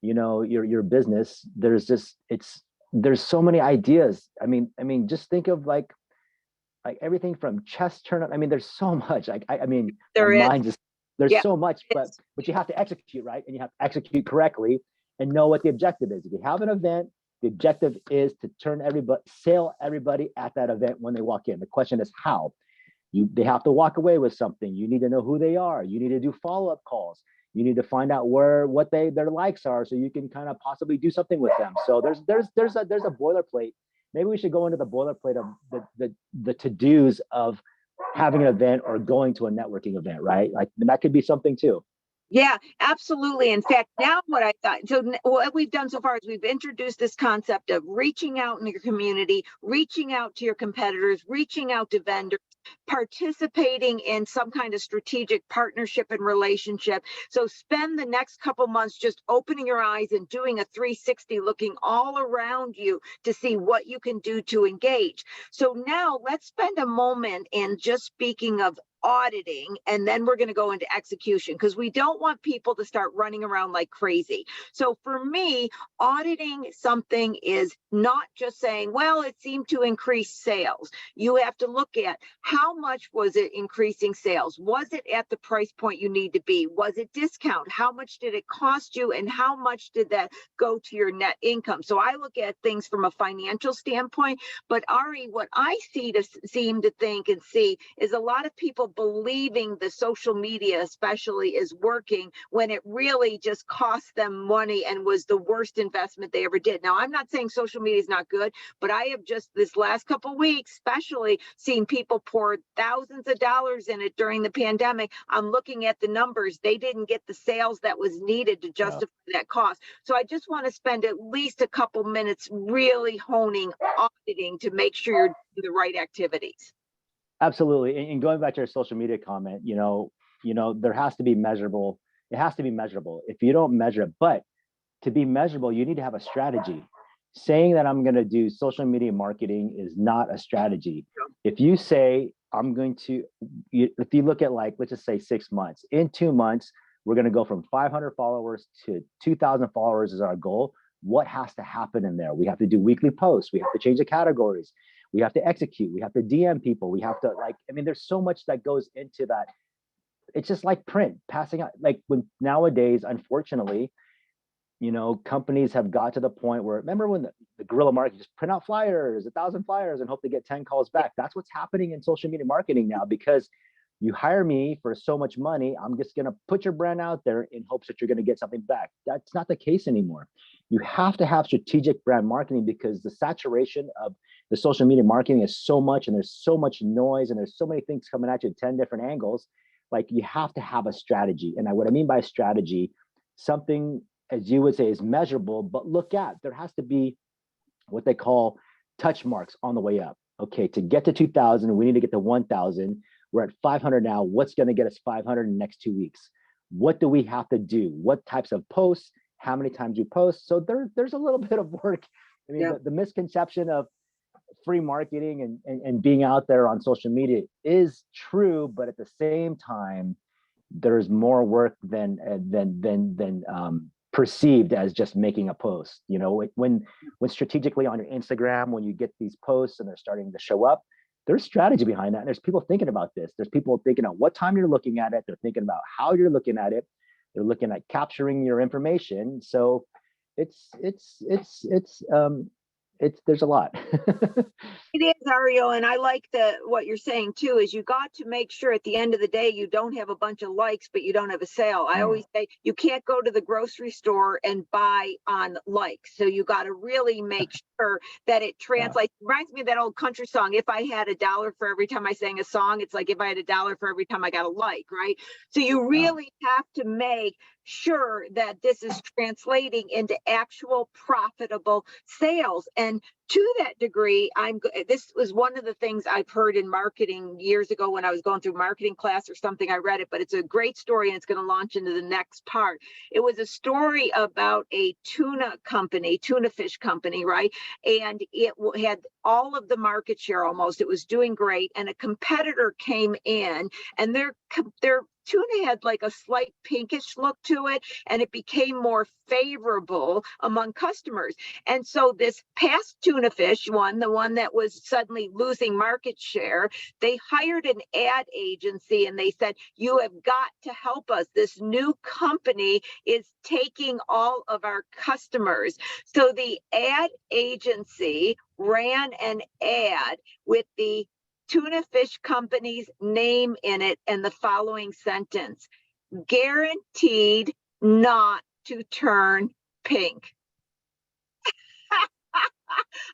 your business. There's so many ideas. I mean, just think of like everything from chest turn up. I mean, there's so much. I mean, there's so much, but you have to execute, right? And you have to execute correctly and know what the objective is. If you have an event, the objective is to sell everybody at that event when they walk in. The question is how. They have to walk away with something. You need to know who they are. You need to do follow-up calls. You need to find out what their likes are, so you can kind of possibly do something with them. So there's a boilerplate. Maybe we should go into the boilerplate of the to-dos of having an event or going to a networking event, right? Like that could be something too. Yeah, absolutely. In fact, now what we've done so far is we've introduced this concept of reaching out in your community, reaching out to your competitors, reaching out to vendors, participating in some kind of strategic partnership and relationship. So spend the next couple months just opening your eyes and doing a 360, looking all around you to see what you can do to engage. So now let's spend a moment in just speaking of auditing, and then we're going to go into execution, because we don't want people to start running around like crazy. So for me, auditing something is not just saying, well, it seemed to increase sales. You have to look at how much was it increasing sales? Was it at the price point you need to be? Was it discount? How much did it cost you? And how much did that go to your net income? So I look at things from a financial standpoint. But Ari, what I seem to think and see is a lot of people believing the social media especially is working when it really just cost them money and was the worst investment they ever did. Now, I'm not saying social media is not good, but I have just this last couple of weeks especially seen people pour thousands of dollars in it during the pandemic. I'm looking at the numbers. They didn't get the sales that was needed to justify that cost. So I just want to spend at least a couple minutes really honing auditing to make sure you're doing the right activities. Absolutely. And going back to your social media comment, there has to be measurable. It has to be measurable. If you don't measure it, but to be measurable, you need to have a strategy. Saying that I'm going to do social media marketing is not a strategy. If you say if you look at like, let's just say 6 months, in 2 months, we're going to go from 500 followers to 2,000 followers is our goal. What has to happen in there? We have to do weekly posts. We have to change the categories. We have to execute. We have to DM people. We have to there's so much that goes into that. It's just like print, passing out. Like when nowadays, unfortunately, companies have got to the point where, remember when the guerrilla market, just print out flyers, 1,000 flyers and hope to get 10 calls back. That's what's happening in social media marketing now, because you hire me for so much money, I'm just going to put your brand out there in hopes that you're going to get something back. That's not the case anymore. You have to have strategic brand marketing, because the saturation of the social media marketing is so much, and there's so much noise, and there's so many things coming at you at 10 different angles. Like, you have to have a strategy. And what I mean by strategy, something, as you would say, is measurable, but look at, there has to be what they call touch marks on the way up. Okay, to get to 2,000, we need to get to 1,000. We're at 500 now. What's going to get us 500 in the next 2 weeks? What do we have to do? What types of posts? How many times you post? So there's a little bit of work. I mean, the misconception of free marketing and being out there on social media is true, but at the same time, there's more work than perceived as just making a post. When strategically on your Instagram, when you get these posts and they're starting to show up, there's strategy behind that. And there's people thinking about this. There's people thinking about what time you're looking at it. They're thinking about how you're looking at it. They're looking at capturing your information. So there's a lot. It is, Ariel, and I like what you're saying too, is you got to make sure at the end of the day you don't have a bunch of likes, but you don't have a sale. I always say you can't go to the grocery store and buy on likes. So you got to really make sure that it translates. It reminds me of that old country song, if I had $1 for every time I sang a song, it's like if I had $1 for every time I got a like, right? So you really have to make sure that this is translating into actual profitable sales. And to that degree, this was one of the things I've heard in marketing years ago when I was going through marketing class or something. I read it, but it's a great story, and it's going to launch into the next part. It was a story about a tuna fish company, right? And it had all of the market share almost. It was doing great, and a competitor came in, and their tuna had like a slight pinkish look to it, and it became more favorable among customers. And so this past tuna fish one, the one that was suddenly losing market share, they hired an ad agency, and they said, you have got to help us. This new company is taking all of our customers. So the ad agency ran an ad with the tuna fish company's name in it and the following sentence: guaranteed not to turn pink.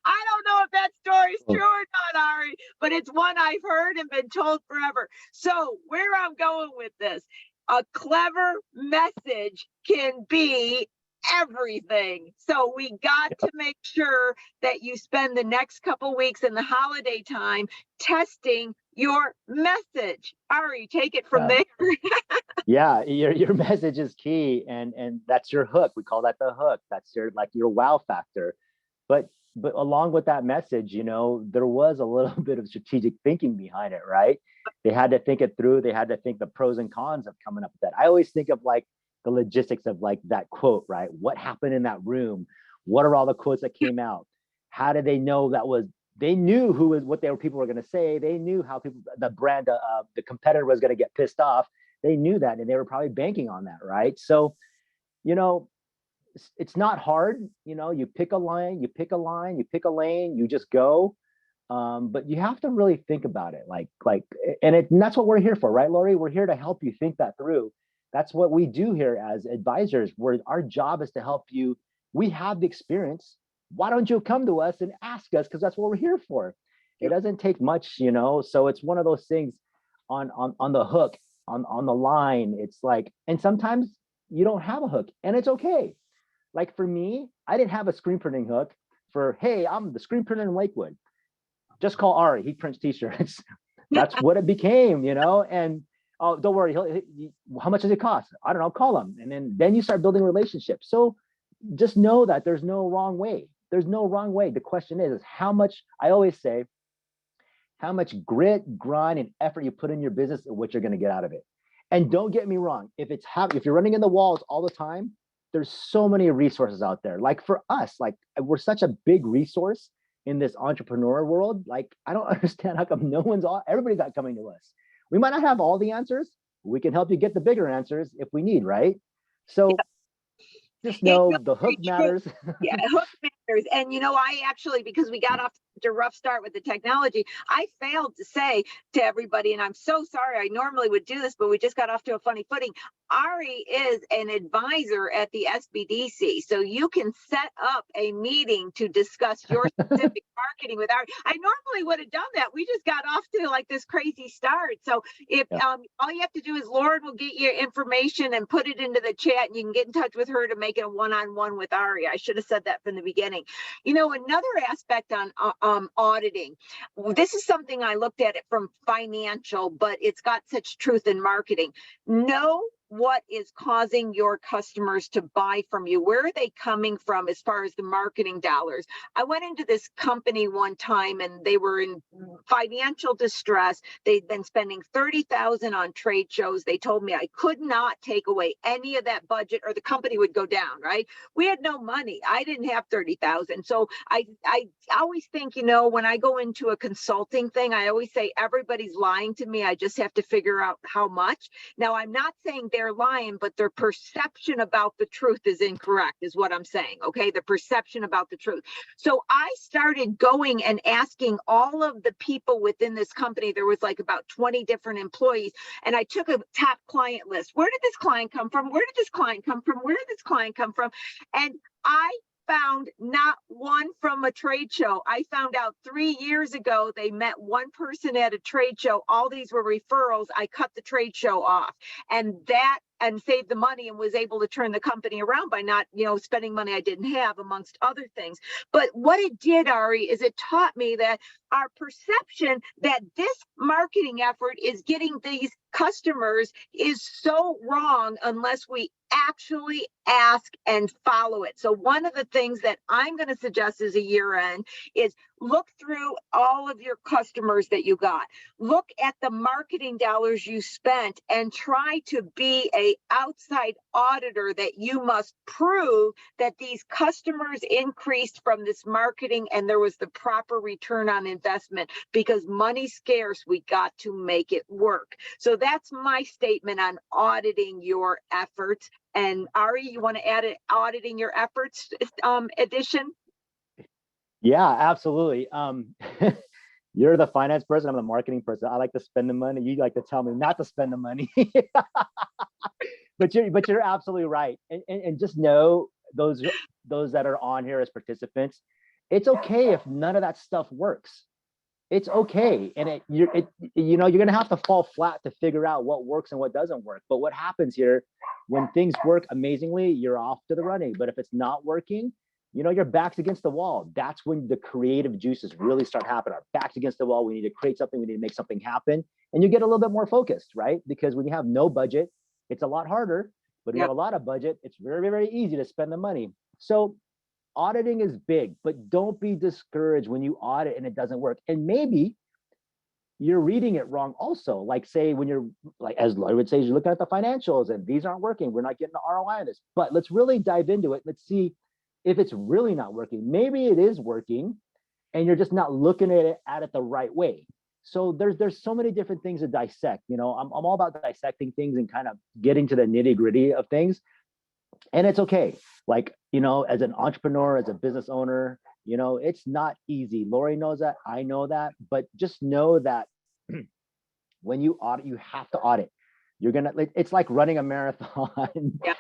I don't know if that story's true or not, Ari, but it's one I've heard and been told forever. So where I'm going with this, a clever message can be everything. So we got to make sure that you spend the next couple weeks in the holiday time testing your message. Ari, take it from there. Yeah, your message is key, and that's your hook. We call that the hook. That's your wow factor. But along with that message, there was a little bit of strategic thinking behind it, right? They had to think it through. They had to think the pros and cons of coming up with that. I always think of like the logistics of like that quote, right? What happened in that room? What are all the quotes that came out? How did they know they knew what people were going to say. They knew how the brand, the competitor was going to get pissed off. They knew that, and they were probably banking on that, right? So, it's not hard. You pick a line, you pick a lane, you just go. But you have to really think about it. And that's what we're here for, right, Lori? We're here to help you think that through. That's what we do here as advisors, where our job is to help you. We have the experience. Why don't you come to us and ask us? Because that's what we're here for. It doesn't take much, so it's one of those things on the hook, on the line. It's like, and sometimes you don't have a hook, and it's okay. Like for me, I didn't have a screen printing hook for, hey, I'm the screen printer in Lakewood. Just call Ari, he prints t-shirts. That's what it became, and oh, don't worry, how much does it cost? I don't know, call him. And then you start building relationships. So just know that there's no wrong way. There's no wrong way. The question is how much, I always say, how much grit, grind, and effort you put in your business and what you're going to get out of it. And don't get me wrong, if you're running in the walls all the time, there's so many resources out there. Like for us, like we're such a big resource in this entrepreneur world. Like, I don't understand how come everybody's not coming to us. We might not have all the answers. We can help you get the bigger answers if we need, right? So Just It know the hook really true. matters. Yeah, hook matters. And I actually, because we got off to a rough start with the technology, I failed to say to everybody, and I'm so sorry. I normally would do this, but we just got off to a funny footing. Ari is an advisor at the SBDC, so you can set up a meeting to discuss your specific marketing with Ari. I normally would have done that. We just got off to like this crazy start. So if Yeah. all you have to do is Lauren will get your information and put it into the chat, and you can get in touch with her to make it a one-on-one with Ari. I should have said that from the beginning. Another aspect on auditing. This is something I looked at it from financial, but it's got such truth in marketing. Know what is causing your customers to buy from you. Where are they coming from as far as the marketing dollars? I went into this company one time and they were in financial distress. They'd been spending $30,000 on trade shows. They told me I could not take away any of that budget or the company would go down, right? We had no money. I didn't have 30,000. So I always think, when I go into a consulting thing, I always say everybody's lying to me. I just have to figure out how much. Now, I'm not saying they're lying, but their perception about the truth is incorrect, is what I'm saying. Okay. The perception about the truth. So I started going and asking all of the people within this company. There was like about 20 different employees. And I took a top client list. Where did this client come from? Where did this client come from? Where did this client come from? And I found not one from a trade show. I found out 3 years ago, they met one person at a trade show. All these were referrals. I cut the trade show off and saved the money and was able to turn the company around by not, spending money I didn't have, amongst other things. But what it did, Ari, is it taught me that our perception that this marketing effort is getting these customers is so wrong unless we actually ask and follow it. So one of the things that I'm going to suggest as a year end is look through all of your customers that you got. Look at the marketing dollars you spent and try to be a outside auditor that you must prove that these customers increased from this marketing and there was the proper return on investment, because money's scarce. We got to make it work. So that's my statement on auditing your efforts. And Ari, you want to add an auditing your efforts addition? Yeah, absolutely. You're the finance person. I'm the marketing person. I like to spend the money. You like to tell me not to spend the money. But you're absolutely right. And just know those that are on here as participants, it's okay if none of that stuff works. It's okay. And you're going to have to fall flat to figure out what works and what doesn't work. But what happens here, when things work amazingly, you're off to the running. But if it's not working, your back's against the wall. That's when the creative juices really start happening. Our back's against the wall. We need to create something. We need to make something happen. And you get a little bit more focused, right? Because when you have no budget, it's a lot harder. But if you have a lot of budget, it's very, very easy to spend the money. So auditing is big, but don't be discouraged when you audit and it doesn't work. And maybe you're reading it wrong also. Like, say, when you're, like, as Lloyd would say, you're looking at the financials and these aren't working. We're not getting the ROI on this. But let's really dive into it. Let's see if it's really not working. Maybe it is working and you're just not looking at it the right way. So there's so many different things to dissect. I'm all about dissecting things and kind of getting to the nitty-gritty of things. And it's okay. Like, as an entrepreneur, as a business owner, it's not easy. Lori knows that. I know that. But just know that when you audit, you have to audit. It's like running a marathon. Yeah.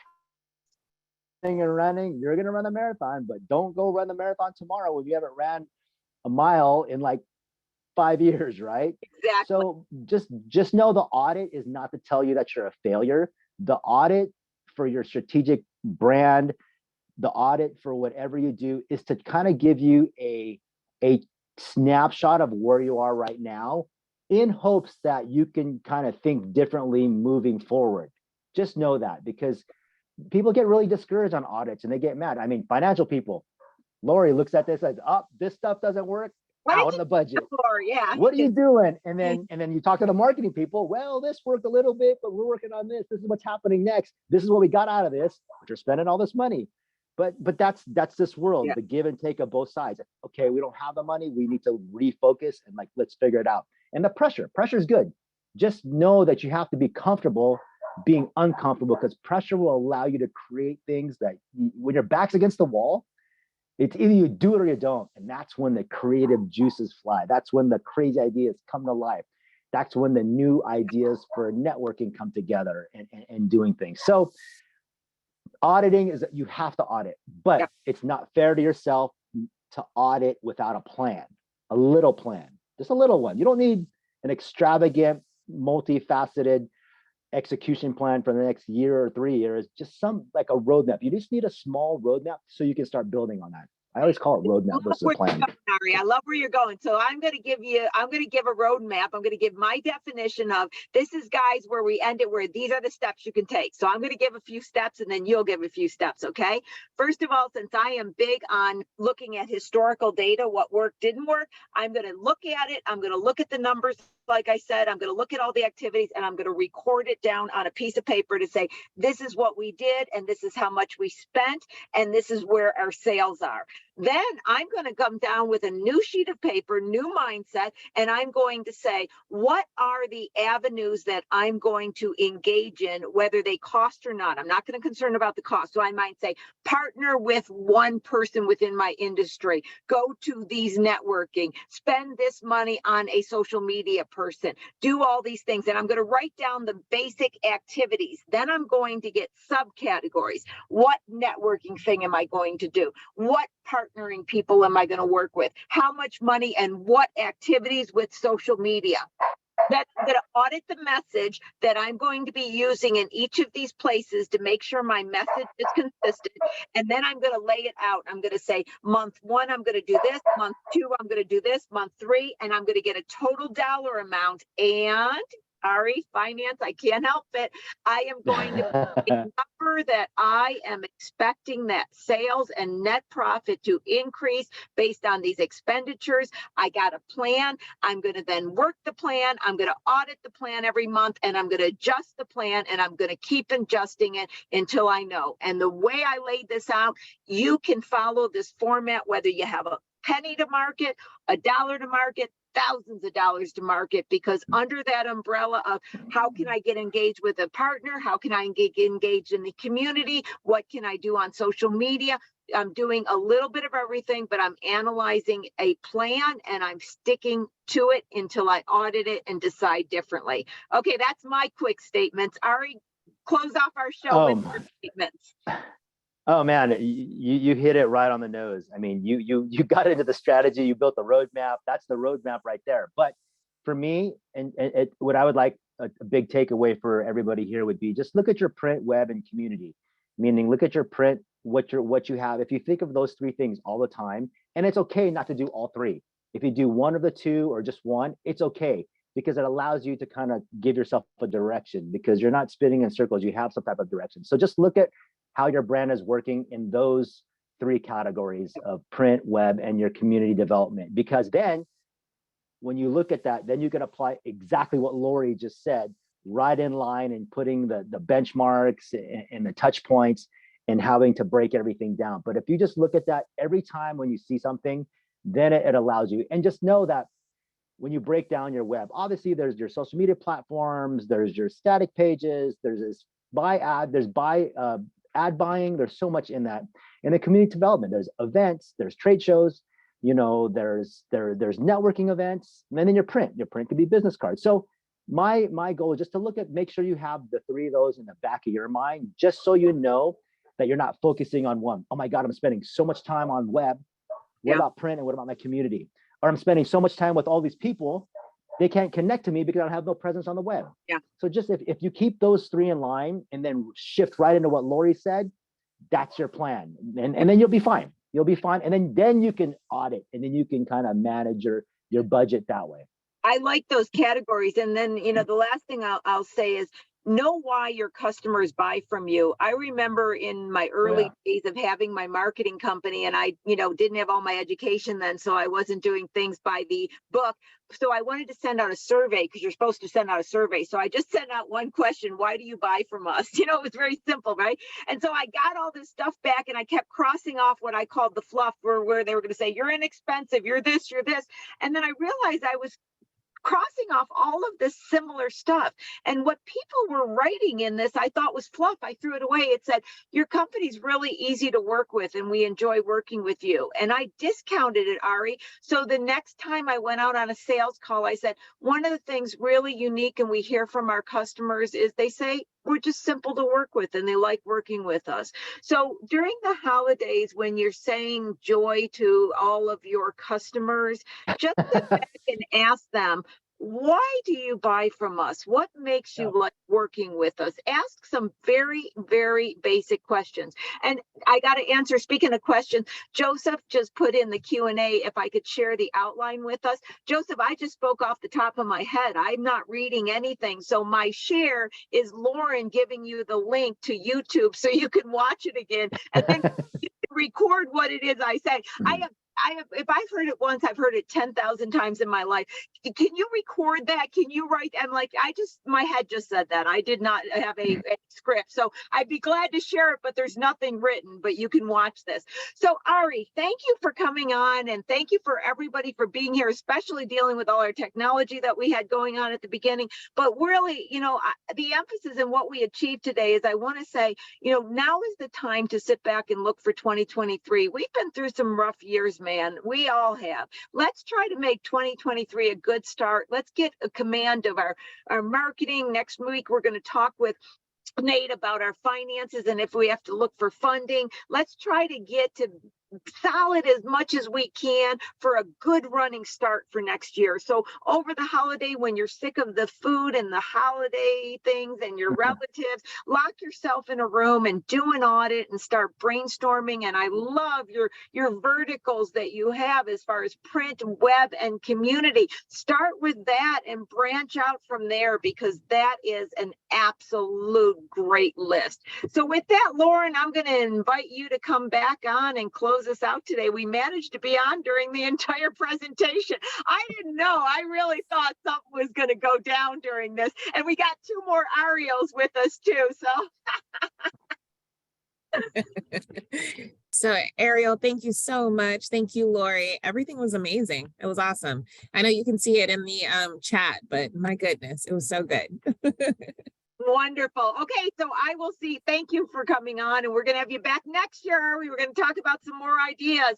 And running, you're going to run a marathon, but don't go run the marathon tomorrow when you haven't ran a mile in like 5 years, right? Exactly. So just know the audit is not to tell you that you're a failure. The audit for your strategic brand, the audit for whatever you do, is to kind of give you a snapshot of where you are right now, in hopes that you can kind of think differently moving forward. Just know that, because people get really discouraged on audits and they get mad. I mean, financial people, Lori looks at this as, this stuff doesn't work. Out of the budget. Yeah. What are you doing? And then you talk to the marketing people. Well, this worked a little bit, but we're working on this. This is what's happening next. This is what we got out of this. But you're spending all this money. But that's this world, the give and take of both sides. Okay, we don't have the money. We need to refocus and let's figure it out. And the pressure is good. Just know that you have to be comfortable being uncomfortable, because pressure will allow you to create things that when your back's against the wall, it's either you do it or you don't. And that's when the creative juices fly. That's when the crazy ideas come to life. That's when the new ideas for networking come together and doing things. So auditing is that you have to audit, but it's not fair to yourself to audit without a plan, a little plan, just a little one. You don't need an extravagant, multifaceted execution plan for the next year or 3 years, just like a roadmap. You just need a small roadmap so you can start building on that. I always call it roadmap versus a plan. Ari, I love where you're going. So I'm going to give a roadmap. I'm going to give my definition of this is, guys, where we end it, where these are the steps you can take. So I'm going to give a few steps and then you'll give a few steps. Okay. First of all, since I am big on looking at historical data, what worked, didn't work, I'm going to look at it. I'm going to look at the numbers. Like I said, I'm going to look at all the activities and I'm going to record it down on a piece of paper to say, this is what we did and this is how much we spent and this is where our sales are. Then I'm going to come down with a new sheet of paper, new mindset, and I'm going to say, what are the avenues that I'm going to engage in, whether they cost or not? I'm not going to concern about the cost. So I might say, partner with one person within my industry, go to these networking, spend this money on a social media person, do all these things. And I'm going to write down the basic activities. Then I'm going to get subcategories. What networking thing am I going to do? What partnering people am I going to work with? How much money and what activities with social media? Then I'm going to audit the message that I'm going to be using in each of these places to make sure my message is consistent. And then I'm going to lay it out. I'm going to say, month 1, I'm going to do this. Month 2, I'm going to do this. Month 3, and I'm going to get a total dollar amount. And Ari, finance, I can't help it. I am going to a number that I am expecting that sales and net profit to increase based on these expenditures. I got a plan. I'm going to then work the plan. I'm going to audit the plan every month and I'm going to adjust the plan and I'm going to keep adjusting it until I know. And the way I laid this out, you can follow this format, whether you have a penny to market, $1 to market, thousands of dollars to market, because under that umbrella of how can I get engaged with a partner? How can I get engaged in the community? What can I do on social media? I'm doing a little bit of everything, but I'm analyzing a plan and I'm sticking to it until I audit it and decide differently. Okay, that's my quick statements. Ari, close off our show with your statements. Oh man, you hit it right on the nose. I mean, you got into the strategy, you built the roadmap. That's the roadmap right there. But for me, and what I would like a big takeaway for everybody here would be just look at your print, web, and community. Meaning, look at your print, what you have. If you think of those 3 things all the time, and it's okay not to do all 3. If you do one of the 2 or just one, it's okay, because it allows you to kind of give yourself a direction, because you're not spinning in circles. You have some type of direction. So just look at how your brand is working in those 3 categories of print, web, and your community development. Because then when you look at that, then you can apply exactly what Lori just said, right in line, and putting the benchmarks and the touch points and having to break everything down. But if you just look at that every time when you see something, then it allows you. And just know that when you break down your web, obviously there's your social media platforms, there's your static pages, there's this ad buying, there's so much in that. In the community development, there's events, there's trade shows, there's networking events, and then your print could be business cards. So my goal is just to make sure you have the 3 of those in the back of your mind, just so you know that you're not focusing on one. Oh my God, I'm spending so much time on web. What about print and what about my community? Or I'm spending so much time with all these people, they can't connect to me because I don't have no presence on the web. Yeah. So just if you keep those 3 in line and then shift right into what Lori said, that's your plan. And then you'll be fine. You'll be fine. And then you can audit, and then you can kind of manage your budget that way. I like those categories. And then, the last thing I'll say is, know why your customers buy from you. I remember in my early days of having my marketing company, and I, didn't have all my education then, so I wasn't doing things by the book. So I wanted to send out a survey, because you're supposed to send out a survey. So I just sent out one question: why do you buy from us? It was very simple, right? And so I got all this stuff back, and I kept crossing off what I called the fluff, where they were going to say, you're inexpensive, you're this, you're this. And then I realized I was crossing off all of this similar stuff. And what people were writing in this, I thought was fluff. I threw it away. It said, your company's really easy to work with and we enjoy working with you. And I discounted it, Ari. So the next time I went out on a sales call, I said, one of the things really unique and we hear from our customers is they say, we're just simple to work with and they like working with us. So during the holidays, when you're saying joy to all of your customers, just sit back and ask them, why do you buy from us? What makes you like working with us? Ask some very, very basic questions. And I got to answer, speaking of questions, Joseph just put in the Q&A if I could share the outline with us. Joseph, I just spoke off the top of my head. I'm not reading anything. So my share is Lauren giving you the link to YouTube so you can watch it again. And then you can record what it is I say. If I've heard it once, I've heard it 10,000 times in my life. Can you record that? Can you write? I'm like, my head just said that. I did not have a script. So I'd be glad to share it, but there's nothing written, but you can watch this. So Ari, thank you for coming on and thank you for everybody for being here, especially dealing with all our technology that we had going on at the beginning. But really, the emphasis in what we achieved today is I want to say, now is the time to sit back and look for 2023. We've been through some rough years, man. We all have. Let's try to make 2023 a good start. Let's get a command of our marketing. Next week, we're going to talk with Nate about our finances and if we have to look for funding. Let's try to get to solid as much as we can for a good running start for next year. So over the holiday, when you're sick of the food and the holiday things and your relatives, lock yourself in a room and do an audit and start brainstorming. And I love your verticals that you have as far as print, web, and community. Start with that and branch out from there because that is an absolute great list. So with that, Lauren, I'm going to invite you to come back on and close us out today. We managed to be on during the entire presentation. I didn't know. I really thought something was going to go down during this. And we got 2 more Ariels with us too. So Ariel, thank you so much. Thank you, Lori. Everything was amazing. It was awesome. I know you can see it in the chat, but my goodness, it was so good. Wonderful. Okay, so I will see. Thank you for coming on, and we're going to have you back next year. We were going to talk about some more ideas.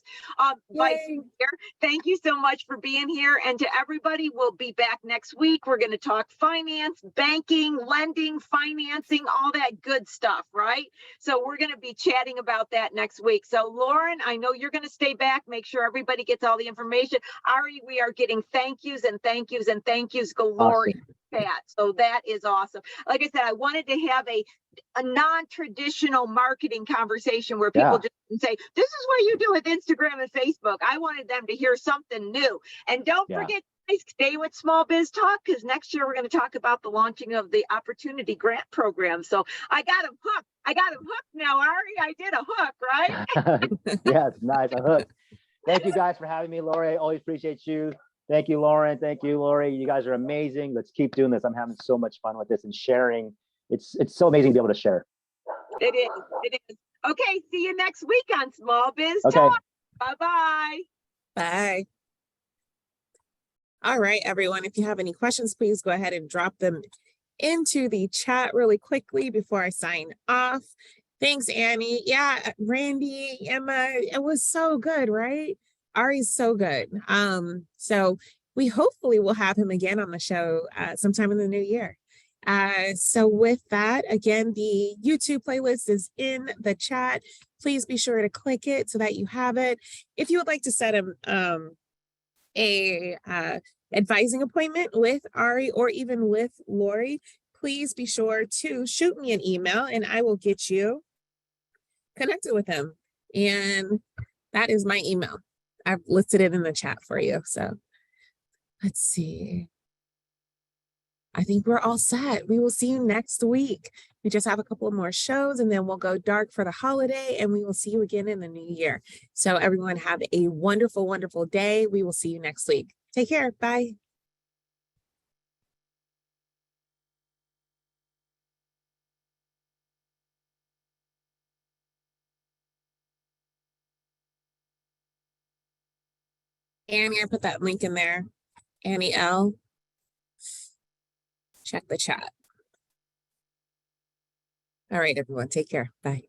Thank you so much for being here, and to everybody, we'll be back next week. We're going to talk finance, banking, lending, financing, all that good stuff, right? So we're going to be chatting about that next week. So Lauren, I know you're going to stay back. Make sure everybody gets all the information. Ari, we are getting thank yous and thank yous and thank yous galore. Awesome. Pat. So that is awesome. Like I said, I wanted to have a non-traditional marketing conversation where people just say, this is what you do with Instagram and Facebook. I wanted them to hear something new. And don't forget, guys, stay with SmallBiz Talk because next year we're going to talk about the launching of the Opportunity Grant Program. So I got him hooked. I got him hooked now, Ari. I did a hook, right? Yes, nice. A hook. Thank you guys for having me, Lori. I always appreciate you. Thank you, Lauren. Thank you, Lori. You guys are amazing. Let's keep doing this. I'm having so much fun with this and sharing. It's so amazing to be able to share. It is. It is. Okay, see you next week on SmallBiz Talk. Bye-bye. Bye. All right, everyone. If you have any questions, please go ahead and drop them into the chat really quickly before I sign off. Thanks, Annie. Yeah, Randy, Emma, it was so good, right? Ari's so good. So we hopefully will have him again on the show sometime in the new year. So with that, again, the YouTube playlist is in the chat. Please be sure to click it so that you have it. If you would like to set a advising appointment with Ari or even with Lori, please be sure to shoot me an email and I will get you connected with him. And that is my email. I've listed it in the chat for you. So let's see. I think we're all set. We will see you next week. We just have a couple of more shows and then we'll go dark for the holiday and we will see you again in the new year. So everyone have a wonderful, wonderful day. We will see you next week. Take care. Bye. Annie, I put that link in there. Annie L. check the chat. All right, everyone, take care. Bye.